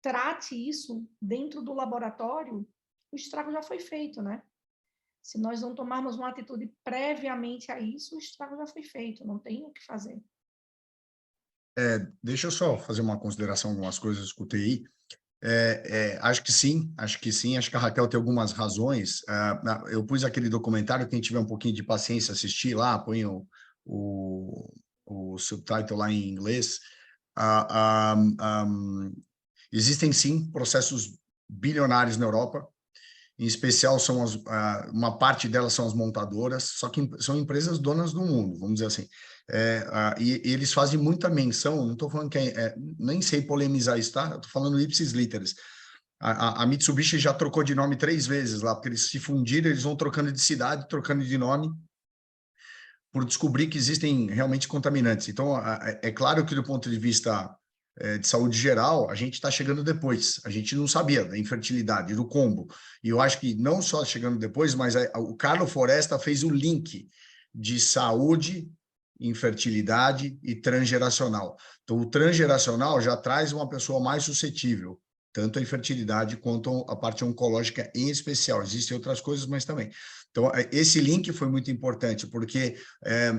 trate isso dentro do laboratório, o estrago já foi feito, né? Se nós não tomarmos uma atitude previamente a isso, o estrago já foi feito, não tem o que fazer. Deixa eu só fazer uma consideração, algumas coisas que eu escutei aí. Acho que sim, acho que a Raquel tem algumas razões. Eu pus aquele documentário, quem tiver um pouquinho de paciência assistir lá, põe o subtitle lá em inglês. Existem sim processos bilionários na Europa, em especial uma parte delas são as montadoras, só que são empresas donas do mundo, vamos dizer assim. E eles fazem muita menção, não estou falando que nem sei polemizar isso, tá? Estou falando ipsis literis. A Mitsubishi já trocou de nome 3 vezes lá, porque eles se fundiram, eles vão trocando de cidade, trocando de nome, por descobrir que existem realmente contaminantes. Então, é claro que do ponto de vista de saúde geral, a gente está chegando depois. A gente não sabia da infertilidade, do combo. E eu acho que não só chegando depois, mas o Carlo Foresta fez o link de saúde, infertilidade e transgeracional. Então, o transgeracional já traz uma pessoa mais suscetível, tanto a infertilidade quanto a parte oncológica em especial. Existem outras coisas, mas também. Então, esse link foi muito importante, porque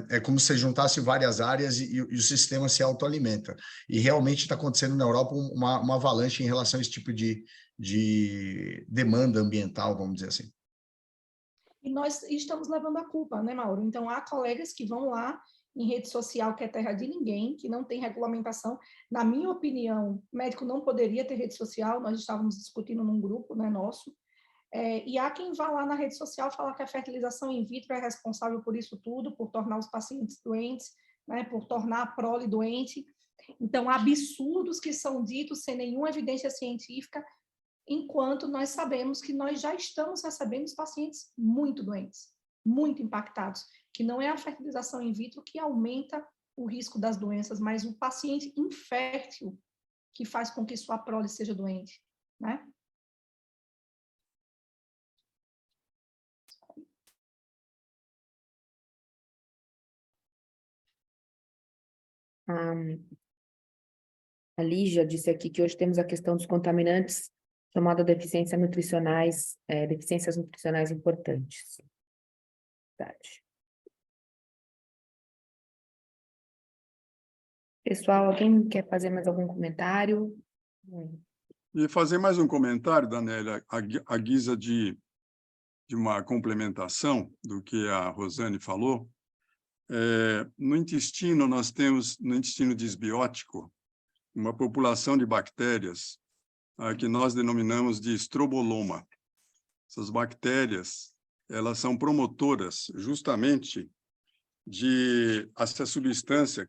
é como se você juntasse várias áreas e o sistema se autoalimenta. E realmente está acontecendo na Europa uma avalanche em relação a esse tipo de demanda ambiental, vamos dizer assim. E nós estamos levando a culpa, né, Mauro? Então, há colegas que vão lá em rede social, que é terra de ninguém, que não tem regulamentação. Na minha opinião, médico não poderia ter rede social, nós estávamos discutindo num grupo, né, nosso. E há quem vá lá na rede social falar que a fertilização in vitro é responsável por isso tudo, por tornar os pacientes doentes, né, por tornar a prole doente. Então, absurdos que são ditos sem nenhuma evidência científica, enquanto nós sabemos que nós já estamos recebendo os pacientes muito doentes, muito impactados, que não é a fertilização in vitro que aumenta o risco das doenças, mas o paciente infértil que faz com que sua prole seja doente, né? A Lígia disse aqui que hoje temos a questão dos contaminantes, chamada deficiências nutricionais importantes. Verdade. Pessoal, alguém quer fazer mais algum comentário? E fazer mais um comentário, Danélia, à guisa de uma complementação do que a Rosane falou. No intestino, nós temos, no intestino disbiótico, uma população de bactérias que nós denominamos de estroboloma. Essas bactérias, elas são promotoras justamente de essa substância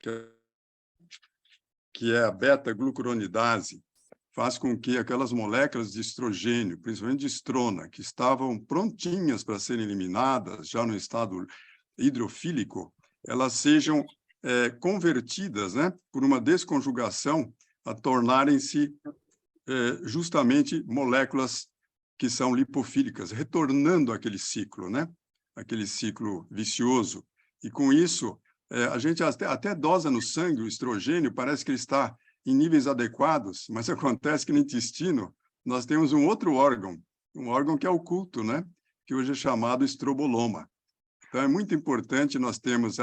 que é a beta-glucuronidase, faz com que aquelas moléculas de estrogênio, principalmente de estrona, que estavam prontinhas para serem eliminadas, já no estado hidrofílico, elas sejam convertidas, né, por uma desconjugação, a tornarem-se justamente moléculas que são lipofílicas, retornando àquele ciclo, né, aquele ciclo vicioso. E com isso, a gente até dosa no sangue o estrogênio, parece que ele está em níveis adequados, mas acontece que no intestino nós temos um outro órgão, um órgão que é oculto, né, que hoje é chamado estroboloma. Então, é muito importante nós termos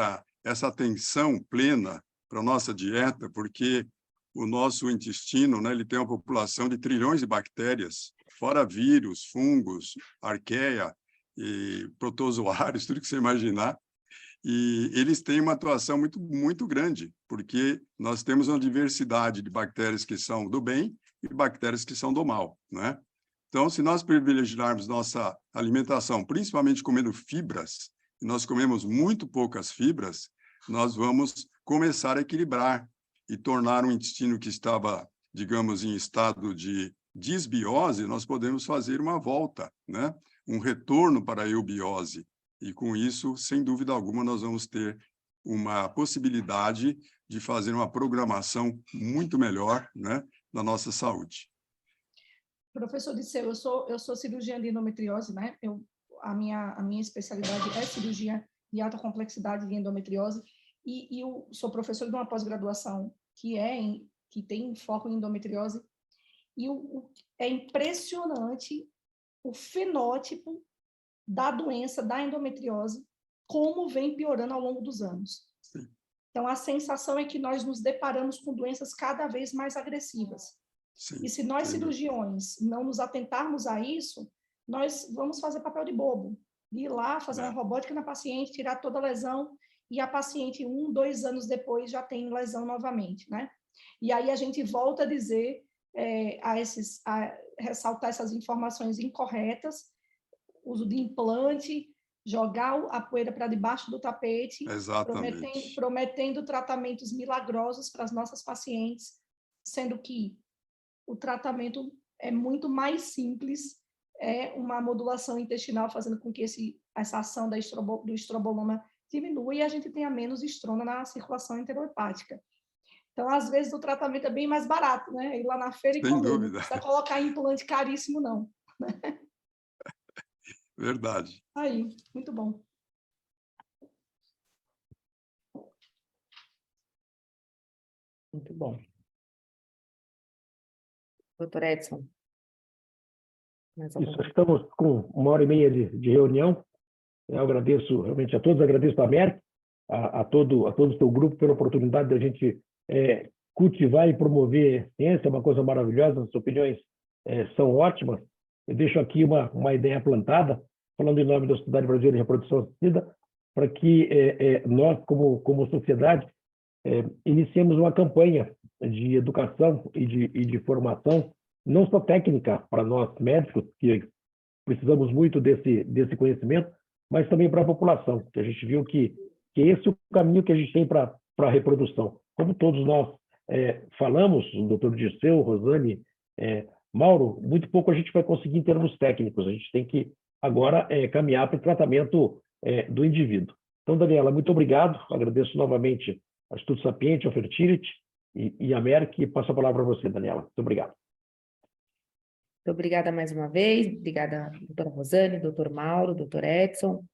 essa atenção plena para a nossa dieta, porque o nosso intestino, né, ele tem uma população de trilhões de bactérias, fora vírus, fungos, arqueia, e protozoários, tudo que você imaginar. E eles têm uma atuação muito, muito grande, porque nós temos uma diversidade de bactérias que são do bem e bactérias que são do mal, né? Então, se nós privilegiarmos nossa alimentação, principalmente comendo fibras, e nós comemos muito poucas fibras, nós vamos começar a equilibrar e tornar um intestino que estava, digamos, em estado de disbiose, nós podemos fazer uma volta, né? Um retorno para a eubiose. E com isso, sem dúvida alguma, nós vamos ter uma possibilidade de fazer uma programação muito melhor, né, da nossa saúde. Professor Disseu, eu sou cirurgiã de endometriose, né? A minha especialidade é cirurgia de alta complexidade de endometriose e eu sou professor de uma pós-graduação que tem foco em endometriose e é impressionante o fenótipo da doença da endometriose, como vem piorando ao longo dos anos. Sim. Então, a sensação é que nós nos deparamos com doenças cada vez mais agressivas. Sim, e se nós, cirurgiões, não nos atentarmos a isso, nós vamos fazer papel de bobo. De ir lá, fazer uma robótica na paciente, tirar toda a lesão, e a paciente, 1, 2 anos depois, já tem lesão novamente, né? E aí a gente volta a dizer, a ressaltar essas informações incorretas, uso de implante, jogar a poeira para debaixo do tapete, prometendo tratamentos milagrosos para as nossas pacientes, sendo que o tratamento é muito mais simples, é uma modulação intestinal fazendo com que essa ação do estroboloma diminua e a gente tenha menos estrona na circulação enterohepática. Então, às vezes, o tratamento é bem mais barato, né? Ir lá na feira e sem comer, dúvida. não precisa colocar implante caríssimo, não. Verdade. Aí, muito bom. Muito bom. Doutor Edson. Isso, estamos com 1h30 de reunião. Eu agradeço realmente a todos, agradeço a Merck, a todo o seu grupo pela oportunidade de a gente cultivar e promover ciência, é uma coisa maravilhosa, as opiniões são ótimas. Eu deixo aqui uma ideia plantada, falando em nome da Sociedade Brasileira de Reprodução Assistida, para que nós, como sociedade, iniciemos uma campanha de educação e de formação, não só técnica para nós médicos, que precisamos muito desse conhecimento, mas também para a população, que a gente viu que esse é o caminho que a gente tem para a reprodução. Como todos nós falamos, o doutor Disseu, Rosane, Mauro, muito pouco a gente vai conseguir em termos técnicos, a gente tem que agora caminhar para o tratamento do indivíduo. Então, Daniela, muito obrigado, agradeço novamente ao Instituto Sapiente, ao Fertility e a Merck, e passo a palavra para você, Daniela. Muito obrigado. Muito obrigada mais uma vez, obrigada, doutora Rosane, doutor Mauro, doutor Edson,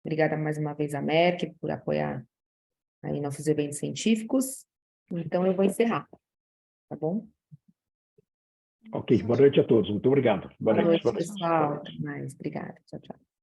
obrigada mais uma vez a Merck por apoiar aí nossos eventos científicos. Então, eu vou encerrar, tá bom? Ok, boa noite a todos, muito obrigado. Boa noite, pessoal. Até mais, obrigada, tchau, tchau.